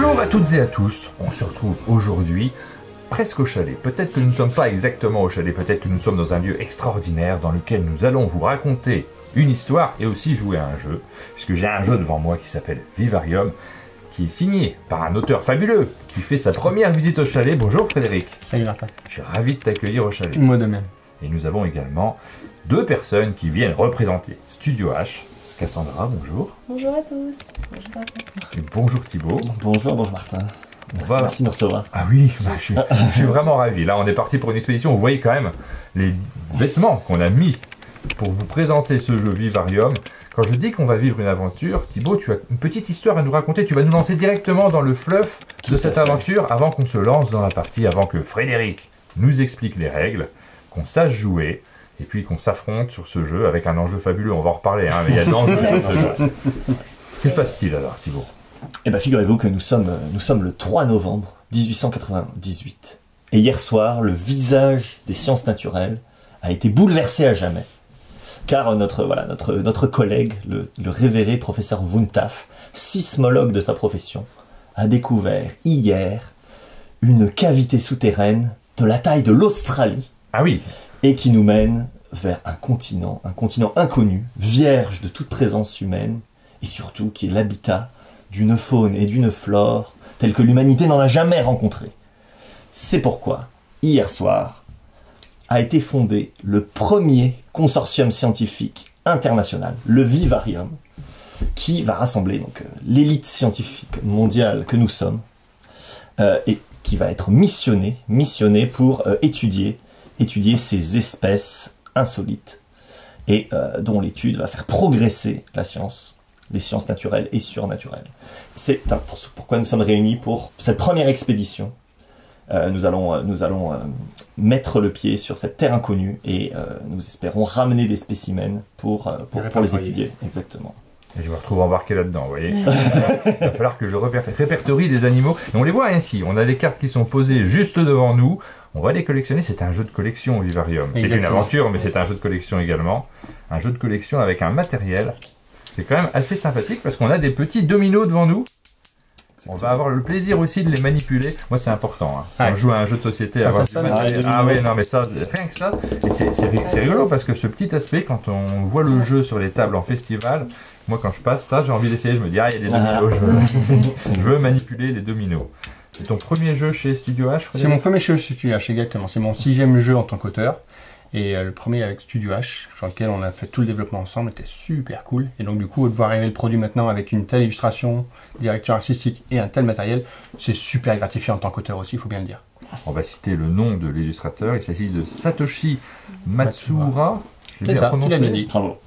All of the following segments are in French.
Bonjour à toutes et à tous, on se retrouve aujourd'hui presque au chalet. Peut-être que nous ne sommes pas exactement au chalet, peut-être que nous sommes dans un lieu extraordinaire dans lequel nous allons vous raconter une histoire et aussi jouer à un jeu, puisque j'ai un jeu devant moi qui s'appelle Vivarium, qui est signé par un auteur fabuleux qui fait sa première visite au chalet. Bonjour Frédéric. Salut Martin. Je suis ravi de t'accueillir au chalet. Moi de même. Et nous avons également deux personnes qui viennent représenter Studio H. Cassandra, bonjour. Bonjour à tous. Bonjour à tous. Et bonjour Thibaut. Bonjour Martin. Merci de nous recevoir. Ah oui, je suis vraiment ravi. Là, on est parti pour une expédition. Vous voyez quand même les vêtements qu'on a mis pour vous présenter ce jeu Vivarium. Quand je dis qu'on va vivre une aventure, Thibaut, tu as une petite histoire à nous raconter. Tu vas nous lancer directement dans le fluff de cette aventure avant qu'on se lance dans la partie, avant que Frédéric nous explique les règles, qu'on sache jouer. Et puis qu'on s'affronte sur ce jeu avec un enjeu fabuleux, on va en reparler, hein, mais il y a de l'enjeu sur ce jeu. Que se passe-t-il alors, Thibaut? Eh bien, figurez-vous que nous sommes le 3 novembre 1898. Et hier soir, le visage des sciences naturelles a été bouleversé à jamais. Car notre collègue, le révéré professeur Wuntaff, sismologue de sa profession, a découvert hier une cavité souterraine de la taille de l'Australie. Ah oui. Et qui nous mène vers un continent inconnu, vierge de toute présence humaine, et surtout qui est l'habitat d'une faune et d'une flore telle que l'humanité n'en a jamais rencontré. C'est pourquoi, hier soir, a été fondé le premier consortium scientifique international, le Vivarium, qui va rassembler donc l'élite scientifique mondiale que nous sommes, et qui va être missionné pour étudier ces espèces insolites et dont l'étude va faire progresser la science, les sciences naturelles et surnaturelles. C'est pourquoi nous sommes réunis pour cette première expédition. Nous allons mettre le pied sur cette terre inconnue et nous espérons ramener des spécimens pour les étudier. Exactement. Et je me retrouve embarqué là-dedans, vous voyez. Il va falloir que je répertorie des animaux. Et on les voit ainsi, on a des cartes qui sont posées juste devant nous. On va les collectionner, c'est un jeu de collection au Vivarium. C'est une aventure, mais c'est un jeu de collection également. Un jeu de collection avec un matériel qui est quand même assez sympathique parce qu'on a des petits dominos devant nous. On va avoir le plaisir aussi de les manipuler. Moi, c'est important. Hein. On joue à un jeu de société, avoir du matériel. Ah oui, non, mais ça, rien que ça. Et c'est rigolo parce que ce petit aspect, quand on voit le jeu sur les tables en festival, moi, quand je passe ça, j'ai envie d'essayer. Je me dis, ah, il y a des dominos. Je veux manipuler les dominos. C'est ton premier jeu chez Studio H, Frédéric? C'est mon premier jeu chez Studio H, exactement. C'est mon 6e jeu en tant qu'auteur. Et le premier avec Studio H, sur lequel on a fait tout le développement ensemble, était super cool. Et donc du coup, de voir arriver le produit maintenant avec une telle illustration, direction artistique et un tel matériel, c'est super gratifiant en tant qu'auteur aussi, il faut bien le dire. On va citer le nom de l'illustrateur, il s'agit de Satoshi Matsuura. C'est ça, tu l'as bien dit. Bravo.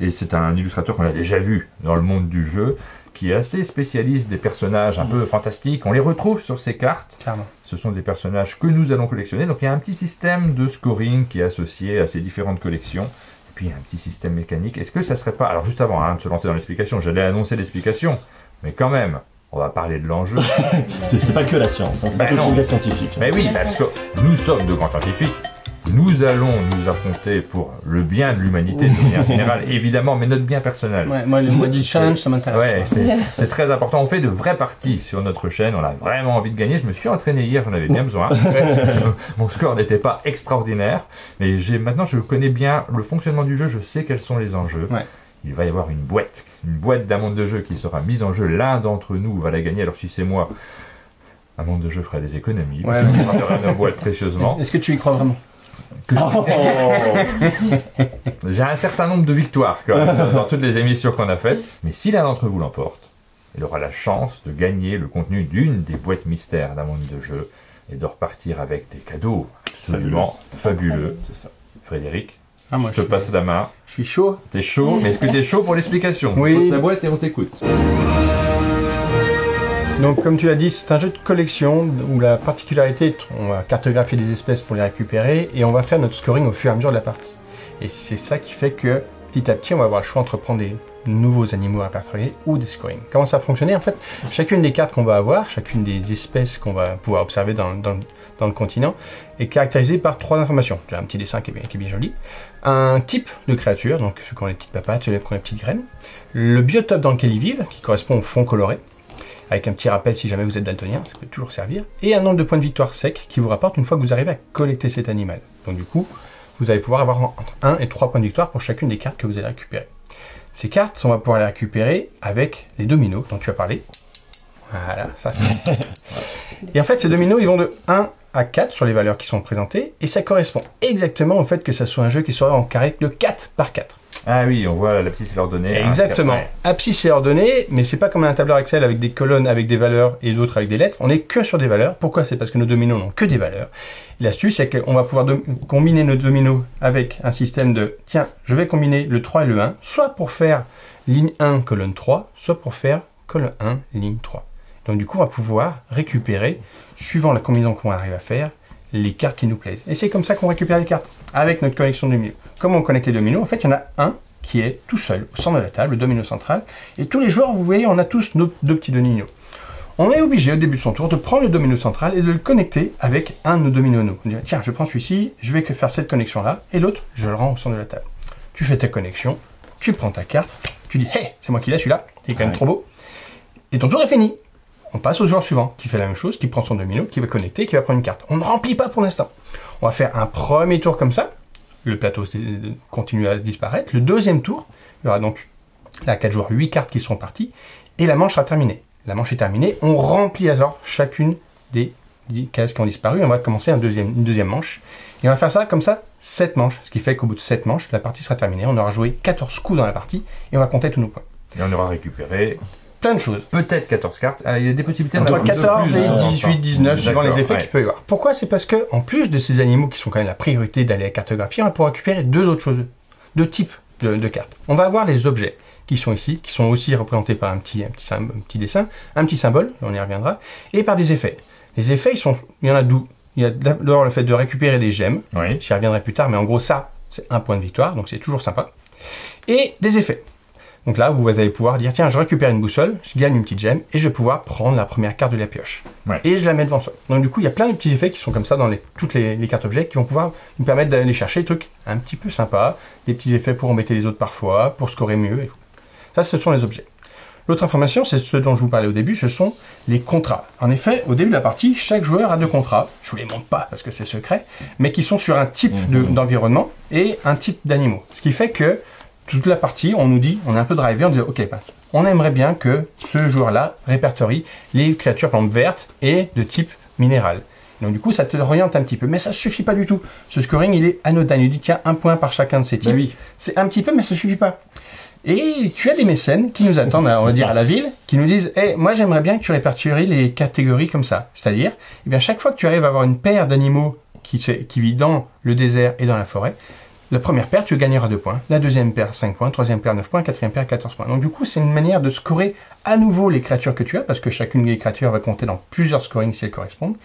Et c'est un illustrateur qu'on a déjà vu dans le monde du jeu, qui est assez spécialiste des personnages un peu fantastiques. On les retrouve sur ces cartes. Clairement. Ce sont des personnages que nous allons collectionner. Donc il y a un petit système de scoring qui est associé à ces différentes collections. Et puis il y a un petit système mécanique. Est-ce que ça serait pas... Alors juste avant de se lancer dans l'explication, j'allais annoncer l'explication, mais quand même, on va parler de l'enjeu. C'est pas que la science, hein, c'est pas que le progrès scientifique. Mais oui, parce que nous sommes de grands scientifiques. Nous allons nous affronter pour le bien de l'humanité, de manière générale, évidemment, mais notre bien personnel. Ouais, moi, le body challenge, ça m'intéresse. Ouais, c'est très important. On fait de vraies parties sur notre chaîne. On a vraiment envie de gagner. Je me suis entraîné hier, j'en avais bien besoin. Mon score n'était pas extraordinaire, mais maintenant je connais bien le fonctionnement du jeu. Je sais quels sont les enjeux. Ouais. Il va y avoir une boîte d'un monde de jeu qui sera mise en jeu. L'un d'entre nous va la gagner. Alors si c'est moi, un monde de jeu ferait des économies. Ouais, on fera nos boîtes précieusement. Est-ce que tu y crois vraiment? J'ai un certain nombre de victoires quand même, dans toutes les émissions qu'on a faites, mais si l'un d'entre vous l'emporte, il aura la chance de gagner le contenu d'une des boîtes mystères d'un monde de jeu et de repartir avec des cadeaux absolument fabuleux. C'est ça. Frédéric, moi, je te passe la main. Je suis chaud. T'es chaud, mais est-ce que t'es chaud pour l'explication? Oui. Je pose la boîte et on t'écoute. Donc comme tu l'as dit, c'est un jeu de collection où la particularité est qu'on va cartographier des espèces pour les récupérer et on va faire notre scoring au fur et à mesure de la partie. Et c'est ça qui fait que petit à petit on va avoir le choix entre prendre des nouveaux animaux à répertorier ou des scorings. Comment ça va fonctionner? En fait, chacune des cartes qu'on va avoir, chacune des espèces qu'on va pouvoir observer dans le continent est caractérisée par 3 informations. J'ai un petit dessin qui est bien joli. Un type de créature, donc ceux qui ont les petites papates, ceux qui ont les petites graines. Le biotope dans lequel ils vivent, qui correspond au fond coloré. avec un petit rappel si jamais vous êtes daltonien, ça peut toujours servir, et un nombre de points de victoire sec qui vous rapporte une fois que vous arrivez à collecter cet animal. Donc du coup, vous allez pouvoir avoir entre 1 et 3 points de victoire pour chacune des cartes que vous allez récupérer. Ces cartes, on va pouvoir les récupérer avec les dominos dont tu as parlé. Voilà, ça c'est... Et en fait, ces dominos, ils vont de 1 à 4 sur les valeurs qui sont présentées, et ça correspond exactement au fait que ça soit un jeu qui soit en carré de 4 par 4. Ah oui, on voit l'abscisse est ordonnée. Exactement. Ouais. Abscisse est ordonnée, mais c'est pas comme un tableur Excel avec des colonnes avec des valeurs et d'autres avec des lettres. On est que sur des valeurs. Pourquoi? C'est parce que nos dominos n'ont que des valeurs. L'astuce, c'est qu'on va pouvoir combiner nos dominos avec un système de tiens, je vais combiner le 3 et le 1, soit pour faire ligne 1, colonne 3, soit pour faire colonne 1, ligne 3. Donc du coup, on va pouvoir récupérer, suivant la combinaison qu'on arrive à faire, les cartes qui nous plaisent. Et c'est comme ça qu'on récupère les cartes, avec notre connexion de dominos. Comment on connecte les dominos? En fait, il y en a un qui est tout seul, au centre de la table, le domino central. Et tous les joueurs, vous voyez, on a tous nos deux petits dominos. On est obligé, au début de son tour, de prendre le domino central et de le connecter avec un de nos dominos. On dit, tiens, je prends celui-ci, je vais faire cette connexion-là, et l'autre, je le rends au centre de la table. Tu fais ta connexion, tu prends ta carte, tu dis, hey, c'est moi qui l'ai celui-là, il est quand même trop beau. Et ton tour est fini. On passe au joueur suivant, qui fait la même chose, qui prend son domino, qui va connecter, qui va prendre une carte. On ne remplit pas pour l'instant. On va faire un premier tour comme ça. Le plateau continue à disparaître. Le deuxième tour, il y aura donc là 4 joueurs, 8 cartes qui seront parties, et la manche sera terminée. La manche est terminée, on remplit alors chacune des 10 cases qui ont disparu. On va commencer une deuxième manche. Et on va faire ça comme ça, 7 manches, ce qui fait qu'au bout de 7 manches, la partie sera terminée. On aura joué 14 coups dans la partie, et on va compter tous nos points. Et on aura récupéré plein de choses. Peut-être 14 cartes. Ah, il y a des possibilités entre 14 et plus, 18, 19, suivant les effets ouais. qu'il peut y avoir. Pourquoi? C'est parce que, en plus de ces animaux qui sont quand même la priorité d'aller à cartographie, on va pouvoir récupérer deux autres choses, deux types de cartes. On va avoir les objets qui sont ici, qui sont aussi représentés par un petit dessin, un petit symbole, on y reviendra, et par des effets. Les effets, il y en a d'où? Il y a d'abord le fait de récupérer des gemmes, oui. J'y reviendrai plus tard, mais en gros ça, c'est un point de victoire, donc c'est toujours sympa. Et des effets. Donc là, vous allez pouvoir dire, tiens, je récupère une boussole, je gagne une petite gemme, et je vais pouvoir prendre la première carte de la pioche. Ouais. Et je la mets devant soi. Donc du coup, il y a plein de petits effets qui sont comme ça dans toutes les cartes objets, qui vont pouvoir nous permettre d'aller chercher des trucs un petit peu sympas, des petits effets pour embêter les autres parfois, pour scorer mieux. Et tout. Ça, ce sont les objets. L'autre information, c'est ce dont je vous parlais au début, ce sont les contrats. En effet, au début de la partie, chaque joueur a 2 contrats, je vous les montre pas parce que c'est secret, mais qui sont sur un type d'environnement et un type d'animaux. Ce qui fait que toute la partie, on nous dit, on est un peu drivé, on dit, ok, on aimerait bien que ce joueur-là répertorie les créatures, par exemple, vertes et de type minéral. Donc du coup, ça te oriente un petit peu, mais ça suffit pas du tout. Ce scoring, il est anodin, il dit, tiens, 1 point par chacun de ces types. Oui. C'est un petit peu, mais ça suffit pas. Et tu as des mécènes qui nous attendent, on va dire, à la ville, qui nous disent, hey, moi j'aimerais bien que tu répertories les catégories comme ça. C'est-à-dire, eh bien, chaque fois que tu arrives à avoir une paire d'animaux qui vit dans le désert et dans la forêt, la première paire, tu gagneras 2 points. La deuxième paire, 5 points. Troisième paire, 9 points. Quatrième paire, 14 points. Donc du coup, c'est une manière de scorer à nouveau les créatures que tu as, parce que chacune des créatures va compter dans plusieurs scorings si elles correspondent.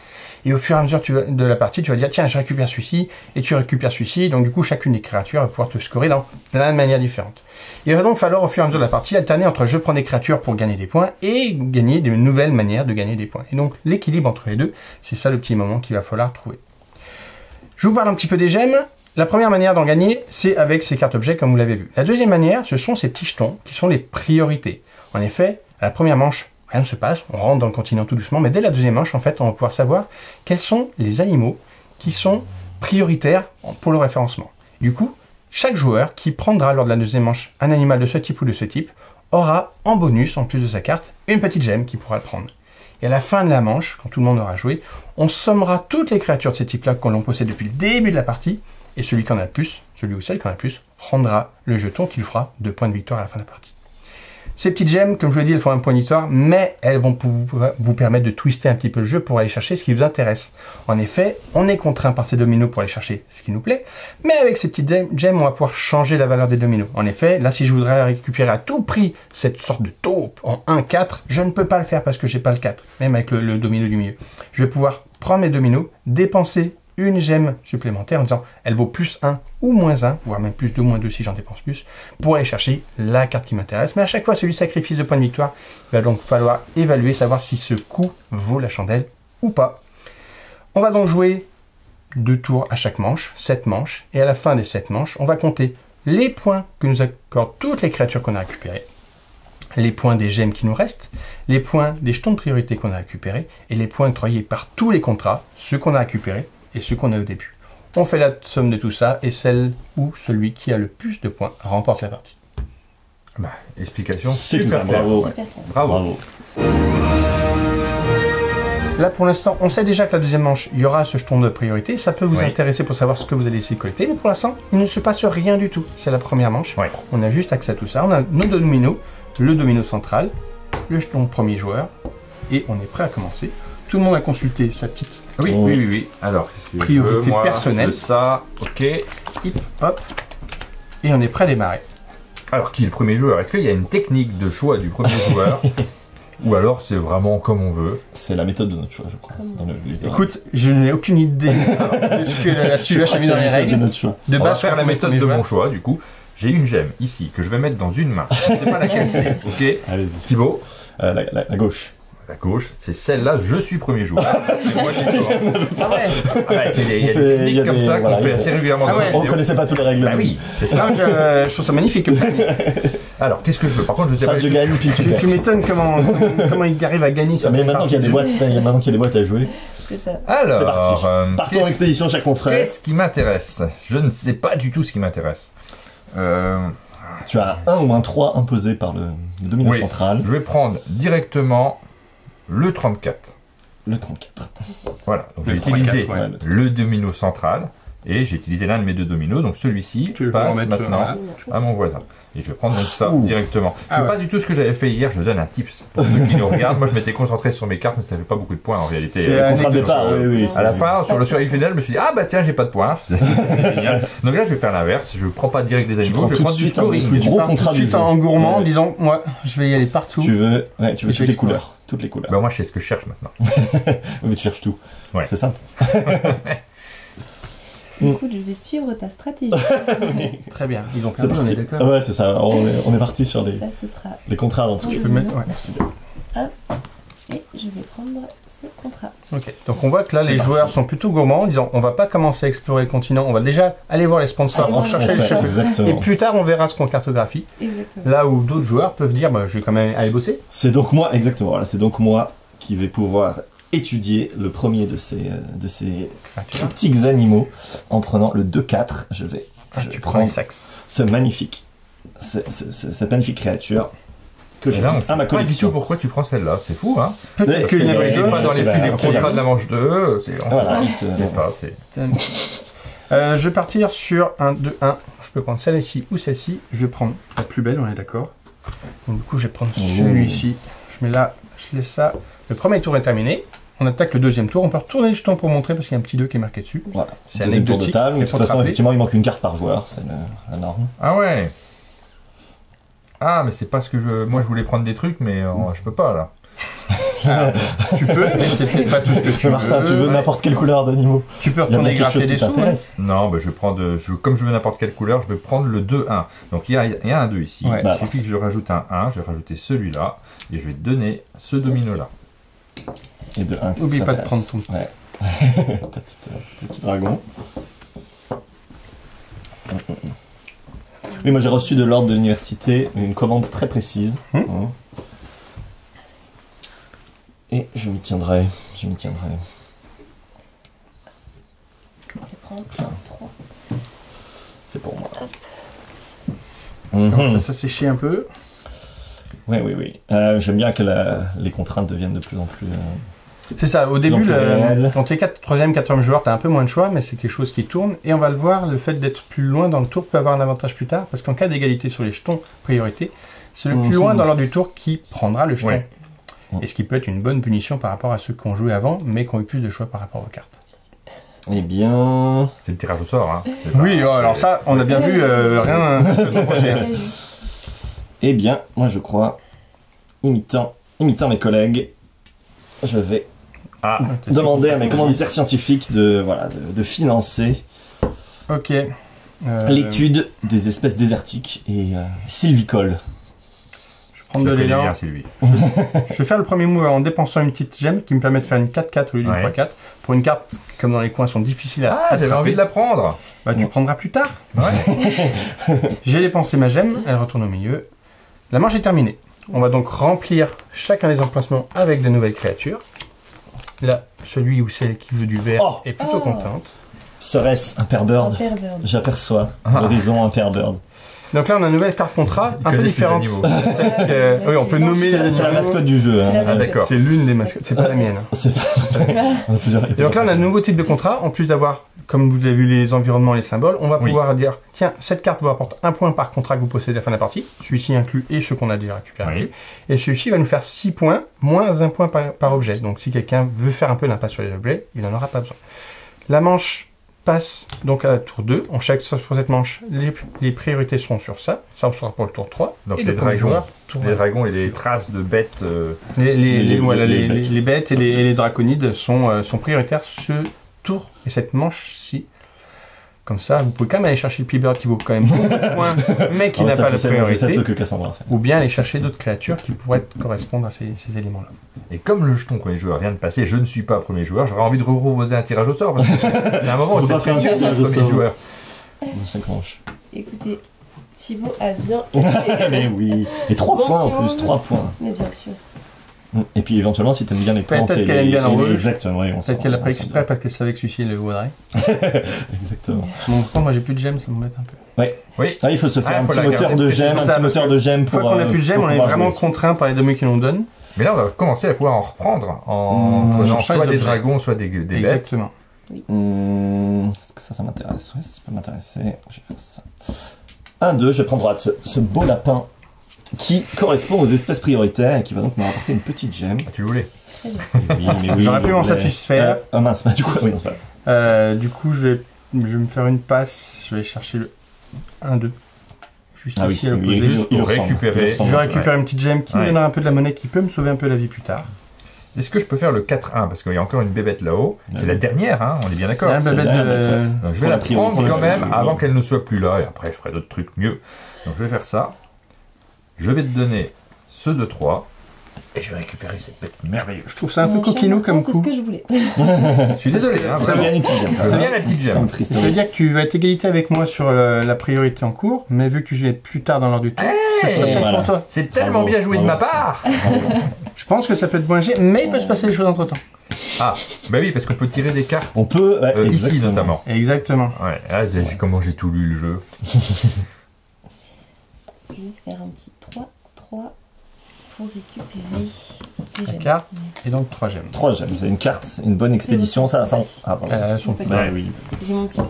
Et au fur et à mesure de la partie, tu vas dire, tiens, je récupère celui-ci, et tu récupères celui-ci. Donc du coup, chacune des créatures va pouvoir te scorer dans plein de manières différentes. Il va donc falloir, au fur et à mesure de la partie, alterner entre je prends des créatures pour gagner des points et gagner de nouvelles manières de gagner des points. Et donc, l'équilibre entre les deux, c'est ça le petit moment qu'il va falloir trouver. Je vous parle un petit peu des gemmes. La première manière d'en gagner, c'est avec ces cartes objets, comme vous l'avez vu. La deuxième manière, ce sont ces petits jetons, qui sont les priorités. En effet, à la première manche, rien ne se passe, on rentre dans le continent tout doucement, mais dès la deuxième manche, en fait, on va pouvoir savoir quels sont les animaux qui sont prioritaires pour le référencement. Du coup, chaque joueur qui prendra lors de la deuxième manche un animal de ce type ou de ce type aura en bonus, en plus de sa carte, une petite gemme qu'il pourra le prendre. Et à la fin de la manche, quand tout le monde aura joué, on sommera toutes les créatures de ce type-là qu'on possède depuis le début de la partie, et celui qui en a le plus, celui ou celle qui en a le plus, prendra le jeton qui lui fera 2 points de victoire à la fin de la partie. Ces petites gemmes, comme je vous l'ai dit, elles font un point de victoire, mais elles vont vous permettre de twister un petit peu le jeu pour aller chercher ce qui vous intéresse. En effet, on est contraint par ces dominos pour aller chercher ce qui nous plaît, mais avec ces petites gemmes, on va pouvoir changer la valeur des dominos. En effet, là, si je voudrais récupérer à tout prix cette sorte de taupe en 1-4, je ne peux pas le faire parce que j'ai pas le 4, même avec le domino du milieu. Je vais pouvoir prendre mes dominos, dépenser une gemme supplémentaire en disant elle vaut plus 1 ou moins 1, voire même plus 2 ou moins 2 si j'en dépense plus, pour aller chercher la carte qui m'intéresse. Mais à chaque fois, celui sacrifice de points de victoire, il va donc falloir évaluer, savoir si ce coup vaut la chandelle ou pas. On va donc jouer 2 tours à chaque manche, 7 manches, et à la fin des 7 manches, on va compter les points que nous accordent toutes les créatures qu'on a récupérées. les points des gemmes qui nous restent, les points des jetons de priorité qu'on a récupérés et les points octroyés par tous les contrats, ceux qu'on a récupérés et ceux qu'on a au début. On fait la somme de tout ça et celle ou celui qui a le plus de points remporte la partie. Bah, explication C'est tout super ça, claire. bravo. Super clair. Bravo. Bravo. Là pour l'instant, on sait déjà que la deuxième manche, il y aura ce jeton de priorité. Ça peut vous Oui. intéresser pour savoir ce que vous allez essayer de collecter. Mais pour l'instant, il ne se passe rien du tout. C'est la première manche. Ouais. On a juste accès à tout ça. On a nos deux dominos, le domino central, le jeton premier joueur. Et on est prêt à commencer. Tout le monde a consulté sa petite Oui, Oh. oui, oui, oui. Alors, qu'est-ce que Priorité je veux, moi personnelle. Je veux ça, ok. hip, hop. Et on est prêt à démarrer. Alors, qui est le premier joueur? Est-ce qu'il y a une technique de choix du premier joueur? Ou alors, c'est vraiment comme on veut? C'est la méthode de notre choix, je crois. Dans le livre. Écoute, je n'ai aucune idée de ce que la Sulush a mis dans les de règles. notre choix. De On va base, faire sur la le méthode premier de joueur. mon choix, du coup. J'ai une gemme ici que je vais mettre dans une main. Je sais pas laquelle c'est, ok? Allez-y. Thibaut, La gauche. la gauche, c'est celle-là, je suis premier joueur. C'est moi qui commence. Ah ouais. Ah ouais, il y a des Il y techniques a comme des- ça qu'on voilà, fait assez régulièrement Ah dans ouais. cette On vidéo. connaissait pas tous les règles. Bah oui, c'est ça. Ah, je trouve ça magnifique. Alors, qu'est-ce que je veux? Par contre, je sais pas Phase du de tout. gagne, puis tu Tu perds. m'étonnes comment il arrive à gagner ça. Mais maintenant qu'il y a des boîtes, maintenant qu'il y a des boîtes à jouer, C'est ça. Alors, C'est parti. partons en qu'est-ce expédition, cher confrère. qu'est-ce qui m'intéresse? Je ne sais pas du tout ce qui m'intéresse. Tu as un 1 ou un 3 imposé par le domino Oui. central, Je vais prendre directement le 34. le 34. Voilà, donc Le j'ai utilisé 34, ouais. le domino central et j'ai utilisé l'un de mes deux dominos, donc celui-ci Tu veux passe remettre, maintenant voilà. à mon voisin. Et je vais prendre donc ça Ouh. directement. Ah C'est ouais. pas du tout ce que j'avais fait hier, je donne un tips pour ceux qui nous regardent. Moi je m'étais concentré sur mes cartes, mais ça fait pas beaucoup de points en réalité. C'est Le contrat de anecdote. départ, oui, oui. À la fin, sur le survie final, je me suis dit, ah bah tiens, j'ai pas de points. C'est génial. Donc là, je vais faire l'inverse. Je prends pas direct des Tu animaux, prends je vais tout de prendre du suite un des scoring. plus gros Tout contrat de du suite jeu. en gourmand en Ouais. disant moi je vais y aller partout. Tu veux Et toutes tu les explores. couleurs. Toutes les couleurs. Bah moi, je sais ce que je cherche maintenant. Oui, mais tu cherches tout. Ouais. C'est simple. Écoute, je vais suivre ta stratégie. Très bien. Ils ont C'est perdu, on parti. est d'accord. Ah ouais, c'est ça. On est parti sur Ça, ce sera. les contrats avant tout. Je peux mettre- ouais. Merci bien. Et je vais prendre ce contrat. Ok. Donc on voit que là C'est les parti. joueurs sont plutôt gourmands en disant on va pas commencer à explorer le continent, on va déjà aller voir les sponsors, Allez on voir chercher les le sponsors. chef. Exactement. Et plus tard on verra ce qu'on cartographie. Exactement. Là où d'autres joueurs peuvent dire bah, je vais quand même aller bosser. C'est donc moi, exactement. Voilà, c'est donc moi qui vais pouvoir étudier le premier de ces Créature. petits animaux en prenant le 2-4. Je vais Tu prends les prendre saxes. cette magnifique créature que Et j'ai là, on à sait ma pas du tout collection. pourquoi tu prends celle-là. C'est fou, hein? Peut-être Ouais, qu'il y en parce avait que Il deux. n'est pas dans les bah, filets de c'est contrat bien. de la manche 2. Voilà, il se- C'est ça, c'est... Je vais partir sur un 2-1. Je peux prendre celle-ci ou celle-ci. Je vais prendre la plus belle, on est d'accord. Donc du coup je vais prendre celui-ci. Je mets là, je laisse ça. Le premier tour est terminé. On attaque le deuxième tour. On peut retourner le jeton pour montrer parce qu'il y a un petit 2 qui est marqué dessus. Voilà. C'est Deuxième tour de anecdotique. table. Mais De toute faut te façon, rappeler. effectivement, il manque une carte par joueur. C'est la norme. Ah ouais. Ah, mais c'est pas ce que je... Moi, je voulais prendre des trucs, mais je peux pas, là. Tu peux, mais c'est peut-être pas tout ce que tu Martin, tu veux ouais. n'importe quelle couleur d'animaux. Tu peux Il y a bien retourner quelque chose gratter qui des sous. hein. t'intéresse. Non, bah, je vais prendre... comme je veux n'importe quelle couleur, je vais prendre le 2-1. Donc, il y a un 2 ici. Ouais. Bah, Il suffit que je rajoute un 1. Je vais rajouter celui-là. Et je vais donner ce domino-là. Et de 1 Oublie pas de prendre ton- Ouais. Ta petit dragon. Oui, moi j'ai reçu de l'ordre de l'université une commande très précise. Hein. Et je m'y tiendrai. Je m'y tiendrai. Je vais prendre 3. C'est pour moi. Donc Mhm. ça s'assécher un peu. Oui, oui, oui. J'aime bien que les contraintes deviennent de plus en plus... C'est ça, au début, plus réel. quand tu es 3e, 4e joueur, tu as un peu moins de choix, mais c'est quelque chose qui tourne. Et on va le voir, le fait d'être plus loin dans le tour peut avoir un avantage plus tard, parce qu'en cas d'égalité sur les jetons priorité, c'est le plus Mhm. loin dans l'ordre du tour qui prendra le jeton. Ouais. Et ce qui peut être une bonne punition par rapport à ceux qui ont joué avant, mais qui ont eu plus de choix par rapport aux cartes. Eh bien... C'est le tirage au sort, hein. C'est Oui, pas- alors ça, on a bien vu, rien de reprocher. Très juste. Eh bien, moi je crois, imitant mes collègues, je vais Ah, demander à mes commanditaires scientifiques de financer Ok. l'étude des espèces désertiques et sylvicoles. Je vais prendre je de connais l'élan. bien, Sylvie. Je vais faire le premier move en dépensant une petite gemme qui me permet de faire une 4-4 au lieu d'une Ouais. 3-4. Pour une carte qui, comme dans les coins, sont difficiles à Ah, j'avais attraper. envie de la prendre. Bah, tu prendras plus tard. Ouais. J'ai dépensé ma gemme, elle retourne au milieu. La manche est terminée. On va donc remplir chacun des emplacements avec de nouvelles créatures. Là, celui ou celle qui veut du vert Oh. est plutôt Oh. contente. Serait-ce un Perbird? Bird. J'aperçois Ah. l'horizon un Perbird. Donc là, on a une nouvelle carte contrat, Ils un peu connaissent les différente. animaux. Celle que- oui, on peut nommer les C'est la animaux. mascotte du jeu. C'est la Hein. Ah, mascotte. d'accord. C'est l'une des mascottes, c'est pas la mienne. C'est pas... on a plusieurs. Et donc là, on a un nouveau type de contrat. En plus d'avoir, comme vous avez vu, les environnements et les symboles, on va Oui. pouvoir dire, tiens, cette carte vous rapporte un point par contrat que vous possédez à la fin de la partie. Celui-ci inclut et ceux qu'on a déjà récupérés. Oui. Et celui-ci va nous faire 6 points, moins 1 point par objet. Donc si quelqu'un veut faire un peu l'impasse sur les objets, il n'en aura pas besoin. La manche passe donc à la tour 2. On check sur cette manche, les priorités seront sur ça. Ça, on sera pour le tour 3. Donc et les le premier dragons. joueur, tour Les 1. dragons et les traces de bêtes. Voilà, les les bêtes. bêtes et les draconides sont prioritaires ce tour. Et cette manche-ci, comme ça, vous pouvez quand même aller chercher le P-Bird qui vaut quand même beaucoup de points, mais qui Oh, n'a ça, pas je de sais, moi, je sais priorité. ce que Cassandra a fait. Ou bien aller chercher d'autres créatures qui pourraient correspondre à ces éléments-là. Et comme le jeton premier joueur vient de passer, je ne suis pas premier joueur, j'aurais envie de reposer un tirage au sort. Parce que c'est un moment où On c'est va faire un précieux tirage le au premier sort. joueur. Dans chaque manche. Écoutez, Thibaut a bien calculé. Mais oui. Et 3 Bon, points en Thibaut. plus, 3 points. Mais bien sûr. Et puis éventuellement, si t'aimes bien les plantes Peut-être et qu'elle aime bien et l'enrouge. exactement, oui, on Peut-être sent- qu'elle l'a on fait sent exprès parce qu'elle savait que celui-ci le vaudrait. bien. Exactement. Bon, par contre, moi j'ai plus de gemmes, ça m'embête un peu. Oui. Ah, il faut se faire Ah, un faut petit la moteur garder de précise. gemmes, un C'est ça, petit moteur de gemmes Une pour. fois qu'on n'a plus de gemmes, pour on est pouvoir vraiment jouer. contraint par les demi qu'on nous donne. Mais là, on va commencer à pouvoir en reprendre en Mmh, prenant cherchant soit les des objets. dragons, soit des bêtes. Exactement. Est-ce que ça m'intéresse? Oui, ça peut m'intéresser. Je vais faire ça. 1, 2, je vais prendre droite ce beau lapin qui correspond aux espèces prioritaires et qui va donc me rapporter une petite gemme. Tu voulais. Oui, mais oui, J'aurais pu m'en mais- satisfaire. Ah mince, bah du coup, oui, non, c'est pas grave. Du coup, je vais me faire une passe. Je vais chercher le 1, 2. Juste Ah oui, ici à oui, l'opposé. juste pour ressemble, récupérer. il ressemble Je vais un peu. récupérer une petite gemme qui me Ouais. donnera un peu de la monnaie qui peut me sauver un peu la vie plus tard. Est-ce que je peux faire le 4-1? Parce qu'il y a encore une bébête là-haut. C'est Ouais. la dernière, hein, on est bien d'accord. Là, c'est bébête la de- bête, ouais. Donc, je Pour vais la la priorité, prendre quand oui, même oui. avant qu'elle ne soit plus là. Et après, je ferai d'autres trucs mieux. Donc, je vais faire ça. Je vais te donner ce 2-3. Et je vais récupérer cette bête merveilleuse. Je trouve ça un peu Mon cher coquinou Martin, comme c'est coup. ce que je voulais. Je suis désolé. Hein, Ça vraiment. vient une petite gemme. Je veux bien la petite C'est gemme. une triste Ça veut dire que tu vas être égalité avec moi sur la priorité en cours, mais vu que tu es plus tard dans l'ordre du tour, ça serait peut-être voilà. pour toi. C'est tellement Bravo, bien joué de ma bravo. part. Je pense que ça peut être moins G, mais il peut se passer des choses entre temps. Ah, bah oui, parce qu'on peut tirer des cartes. On peut, ouais, Ici exactement. notamment. Exactement. Ouais, là, comment j'ai tout lu le jeu. Je vais faire un petit 3 pour récupérer les La gemmes. carte, Merci. et donc 3 gemmes. 3 gemmes, c'est une carte, une bonne expédition, ça. Ah, pardon. Son petit. Bah oui, J'ai mon petit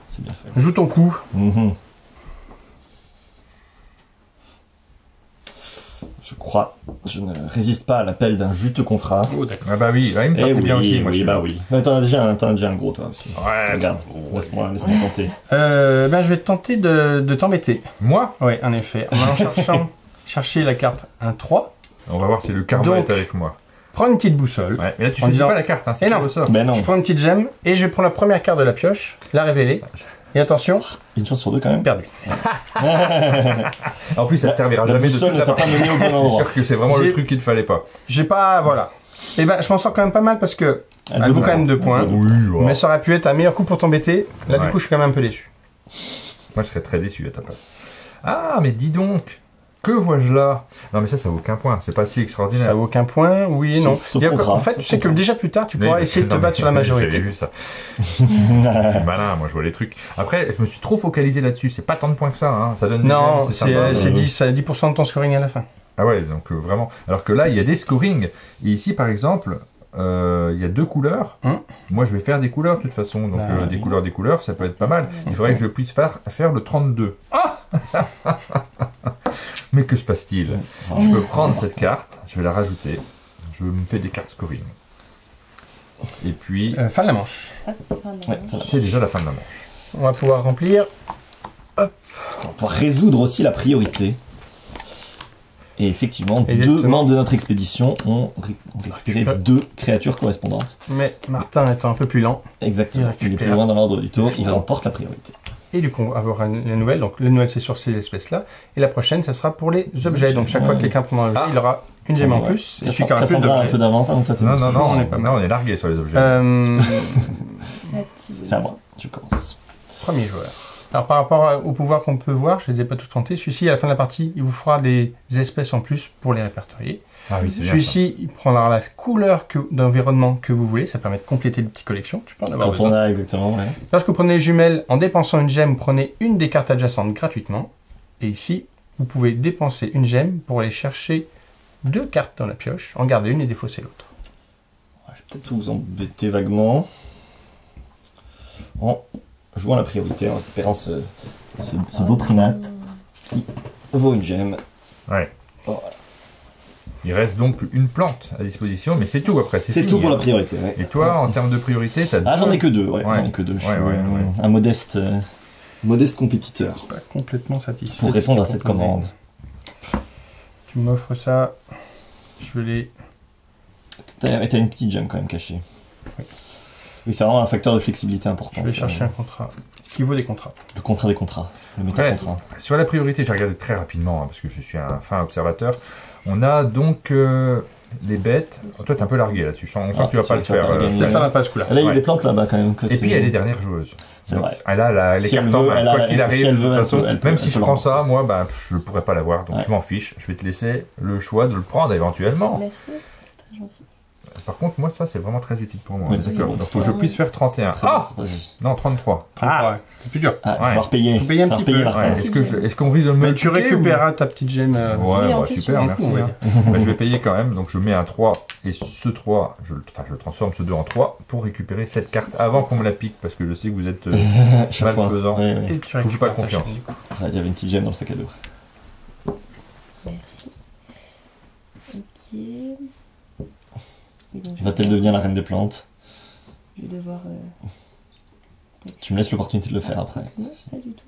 c'est bien fait. Joue ton coup. Mhm. Je crois, je ne résiste pas à l'appel d'un juteux contrat. Oh, d'accord. Ah bah oui, il me Eh tentait oui, bien aussi. Moi, oui, je bah suis- oui. Mais t'en as déjà un gros, toi aussi. Ouais, Regarde, bon, laisse-moi tenter. Je vais tenter de t'embêter. Moi, Oui, en effet. En allant chercher la carte 1-3, on va voir si le karma Donc- est avec moi. prends une petite boussole. Ouais, mais là, tu En choisis disant- pas la carte, hein, c'est Eh sur non. le sort. Ben non, Je prends une petite gemme et je vais prendre la première carte de la pioche, la révéler. Et attention, une chance sur deux quand même. perdu. En plus, ça ne servira La jamais de boussole toute ne la t'a pas partie. mené au bon C'est endroit. sûr que c'est vraiment le J'ai- truc qu'il ne fallait pas. J'ai pas. Voilà. Et ben, je m'en sors quand même pas mal parce que elle vaut quand même 2 points. Oui, voilà. Mais ça aurait pu être un meilleur coup pour t'embêter. Là, Ouais. du coup, je suis quand même un peu déçu. Moi, je serais très déçu à ta place. Ah, mais dis donc, que vois-je là? Non, mais ça vaut aucun point. C'est pas si extraordinaire. Ça vaut aucun point, oui et non. Sauf Il y a- contrat. en fait, Sauf tu sais que contrat. déjà plus tard, tu Oui, pourras parce essayer que de te non, battre mais sur la majorité. J'avais vu ça. Je suis malin, moi, je vois les trucs. Après, je me suis trop focalisé là-dessus. C'est pas tant de points que ça. Hein. Ça donne des Non, gemmes, sympa. c'est 10% de ton scoring à la fin. Ah ouais, donc vraiment. Alors que là, il y a des scorings. Et ici, par exemple, il y a 2 couleurs. Moi, je vais faire des couleurs de toute façon. Donc, Bah, des couleurs, ça peut être pas mal. Il faudrait que je puisse faire le 32. Ah Mais que se passe-t-il? Je peux prendre cette carte, je vais la rajouter. Je me fais des cartes scoring. Et puis, Fin de la manche. Hop, fin de Ouais, la voilà. c'est déjà la fin de la manche. On va pouvoir remplir. On va pouvoir résoudre aussi la priorité. Et effectivement, Exactement. 2 membres de notre expédition ont récupéré 2 créatures correspondantes. Mais Martin étant un peu plus lent. Exactement. Il Il est récupère. plus loin dans l'ordre du tour, il remporte la priorité. Et du coup, on va avoir les nouvelles. Donc, les nouvelles, c'est sur ces espèces-là. Et la prochaine, ça sera pour les objets. Donc, chaque fois que quelqu'un prendra un objet, Ah. il aura une gemme en Ouais. plus. Et celui qui aura plus Cassandra a un peu d'objets. d'avance, hein, donc toi, t'es Non, non, non, non, on est pas mal. on est largué sur les objets. Euh, C'est à Thibaut. C'est à moi, je commence. Premier joueur. Alors par rapport au pouvoir qu'on peut voir, je ne les ai pas tous tentés. Celui-ci, à la fin de la partie, il vous fera des espèces en plus pour les répertorier. Ah oui, c'est bien. Celui-ci, il prendra la couleur d'environnement que vous voulez. Ça permet de compléter une petite collection. Tu peux en avoir Quand on a exactement, ouais. Lorsque vous prenez les jumelles, en dépensant une gemme, vous prenez une des cartes adjacentes gratuitement. Et ici, vous pouvez dépenser une gemme pour aller chercher 2 cartes dans la pioche, en garder une et défausser l'autre. Je vais peut-être vous embêter vaguement. En jouant la priorité, en récupérant ce beau primate qui vaut une gemme. Ouais. Voilà. Il reste donc une plante à disposition, mais c'est tout après. C'est tout pour la priorité. Ouais. Et toi, en termes de priorité, t'as Ah, j'en ai que 2. Ouais, Ouais. J'en ai que 2. Je suis Ouais. un modeste compétiteur Pas complètement satisfait. pour répondre à cette commande. Tu m'offres ça. Je vais les... T'as une petite gemme quand même cachée. Oui, c'est vraiment un facteur de flexibilité important. Je vais chercher un contrat qui vaut des contrats. Le contrat des contrats. Le métier Ouais. contrat. Sur la priorité, j'ai regardé très rapidement, parce que je suis un fin observateur. On a donc les bêtes. Oh, toi, t'es un peu largué là-dessus. On sent que tu vas pas le faire. Je vais faire la passe couleur. Là, il y a Ouais. des plantes là-bas quand même. Et puis, elle est dernière joueuse. C'est Donc, vrai. Elle a les Si elle cartes en veut, main. elle a Quoi la- qu'il si arrive, elle de veut, toute elle façon, peut- elle peut- même elle si je peut prends le ça, moi, je ne pourrais pas l'avoir. Donc, Ouais. je m'en fiche. Je vais te laisser le choix de le prendre éventuellement. Merci, c'est très gentil. Par contre, moi, ça, c'est vraiment très utile pour moi. Oui, D'accord. c'est bon. Donc, il faut que je puisse faire 31. Très Ah bonne stratégie. Non, 33. Ah, c'est plus dur. Ah, il va Ouais. falloir payer. Faut payer un petit peu. Martin. Ouais. Est-ce qu'on risque de me Mais tu piquer, récupéreras ta petite gemme. ou- Ouais, Si, en bah, plus, super, oui. merci. On va hein. Bah, je vais payer quand même. Donc, je mets un 3 et ce 3, je transforme ce 2 en 3 pour récupérer cette carte avant qu'on me la pique parce que je sais que vous êtes Chaque fois. malfaisant. Ouais, ouais. Et tu Je vous fais pas récupères ta confiance. gemme, du coup. Ah, il y avait une petite gemme dans le sac à dos. Merci. Ok. Oui, donc Va-t-elle devenir la reine des plantes? Je vais devoir... Tu me laisses l'opportunité de le faire après. Non, pas du tout.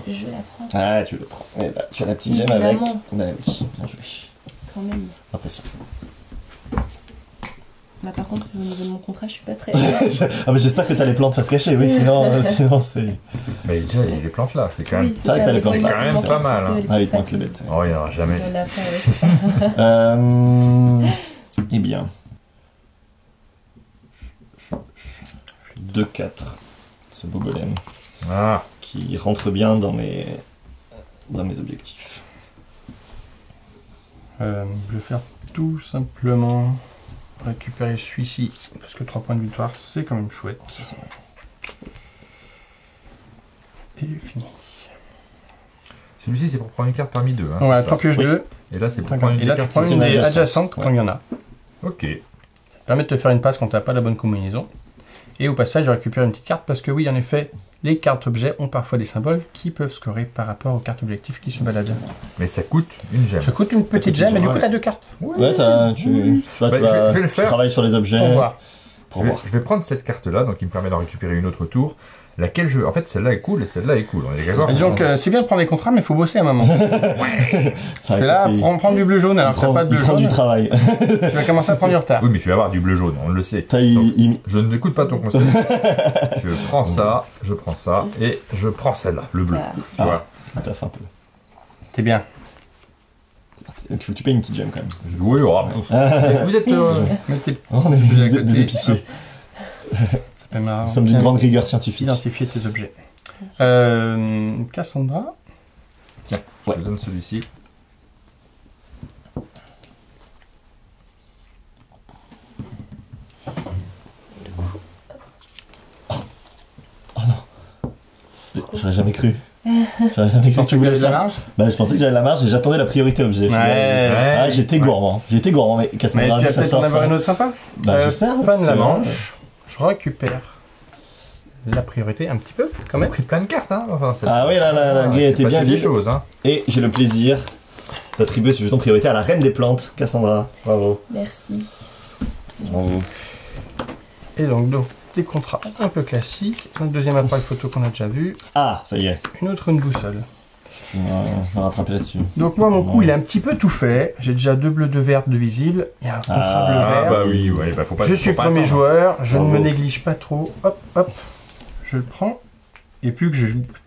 Je la prends Ah, tu le prends. Eh ben, tu as la petite gemme avec. Évidemment. Bah oui, bien joué. quand même. Impression. Là par contre, au niveau de mon contrat, je suis pas très... Ah, mais j'espère que t'as les plantes face cachée, oui, sinon c'est. Mais déjà, il y a les plantes là, c'est quand même. Oui, C'est vrai que t'as les ça, plantes. mais C'est quand même les pas mal, petites, hein. les Ah, il petites te manque les pattes. bêtes. Oh, il n'y en aura jamais. On l'a pas, ouais, c'est ça. Eh bien. 2-4. Ce beau golem Ah, qui rentre bien dans mes objectifs. Je vais faire tout simplement récupérer celui-ci, parce que 3 points de victoire, c'est quand même chouette. Ça, c'est vrai. Et j'ai fini. celui-ci, c'est pour prendre une carte parmi deux. Hein, Voilà, c'est 3 ça. pioches Oui. 2. Et là, c'est pour prendre une Et là, des tu cartes. prends c'est une une des adjacente, adjacentes quand ouais. il y en a. Ok. Ça permet de te faire une passe quand tu n'as pas la bonne combinaison. Et au passage, je récupère une petite carte parce que oui, en effet, les cartes objets ont parfois des symboles qui peuvent scorer par rapport aux cartes objectifs qui se baladent. Mais ça coûte une gemme. Ça coûte une petite coûte gemme, une mais du gemme, coup, ouais. tu as 2 cartes. Ouais, tu vois, Bah, je vais le tu faire. travailles sur les objets. Pour voir. Pour Je voir. vais prendre cette carte-là, donc il me permet d'en récupérer une autre tour. Laquelle je. En fait, celle-là est cool et celle-là est cool. On est d'accord? Et donc, c'est bien de prendre des contrats, mais il faut bosser à un moment. C'est vrai Et que là, il prendre du bleu jaune alors que tu pas de bleu prend du jaune, travail. tu vas commencer à prendre du retard. Oui, mais tu vas avoir du bleu jaune, on le sait. T'as- Donc, il- je n'écoute pas ton conseil. Je prends ça et je prends celle-là, le bleu. Ah. Tu vois. T'as fait un peu. T'es bien. Donc il faut que tu payes une petite gemme quand même. Oui, vous êtes. Mais t'es On est Plus à côté. des épiciers. ça peut marrer. Nous sommes d'une grande rigueur scientifique. Identifier tes objets. Cassandra. Je te donne celui-ci. J'aurais jamais cru. J'aurais jamais cru Quand que tu tu voulais voulais la ça. marge. Bah, je pensais que j'avais la marge et j'attendais la priorité objet. Ouais. Ah, j'étais gourmand. J'étais gourmand, mais Mais Cassandra, tu vas ça peut-être sort en avoir ça. une autre sympa. Bah, j'espère. Fin parce de la que- manche. Je récupère la priorité un petit peu, quand On a même. pris plein de cartes, hein. Enfin, c'est- Ah oui, là, la grille c'est était passé bien des vide. choses, hein. Et j'ai le plaisir d'attribuer ce jeton priorité à la reine des plantes, Cassandra. Bravo. Merci. Bravo. Et donc, des contrats un peu classiques. Un deuxième appareil photo qu'on a déjà vu. Ah, ça y est. Une boussole. On va rattraper là-dessus. Donc moi, mon coup, il est un petit peu tout fait. J'ai déjà 2 bleus, 2 verts, 2 visibles. Il y a un contrat Ah, bleu Ah, vert. bah oui, ouais, bah faut pas. Je faut suis pas premier attendre. joueur, je Bravo. ne me néglige pas trop. Hop, hop, je le prends. Et plus que je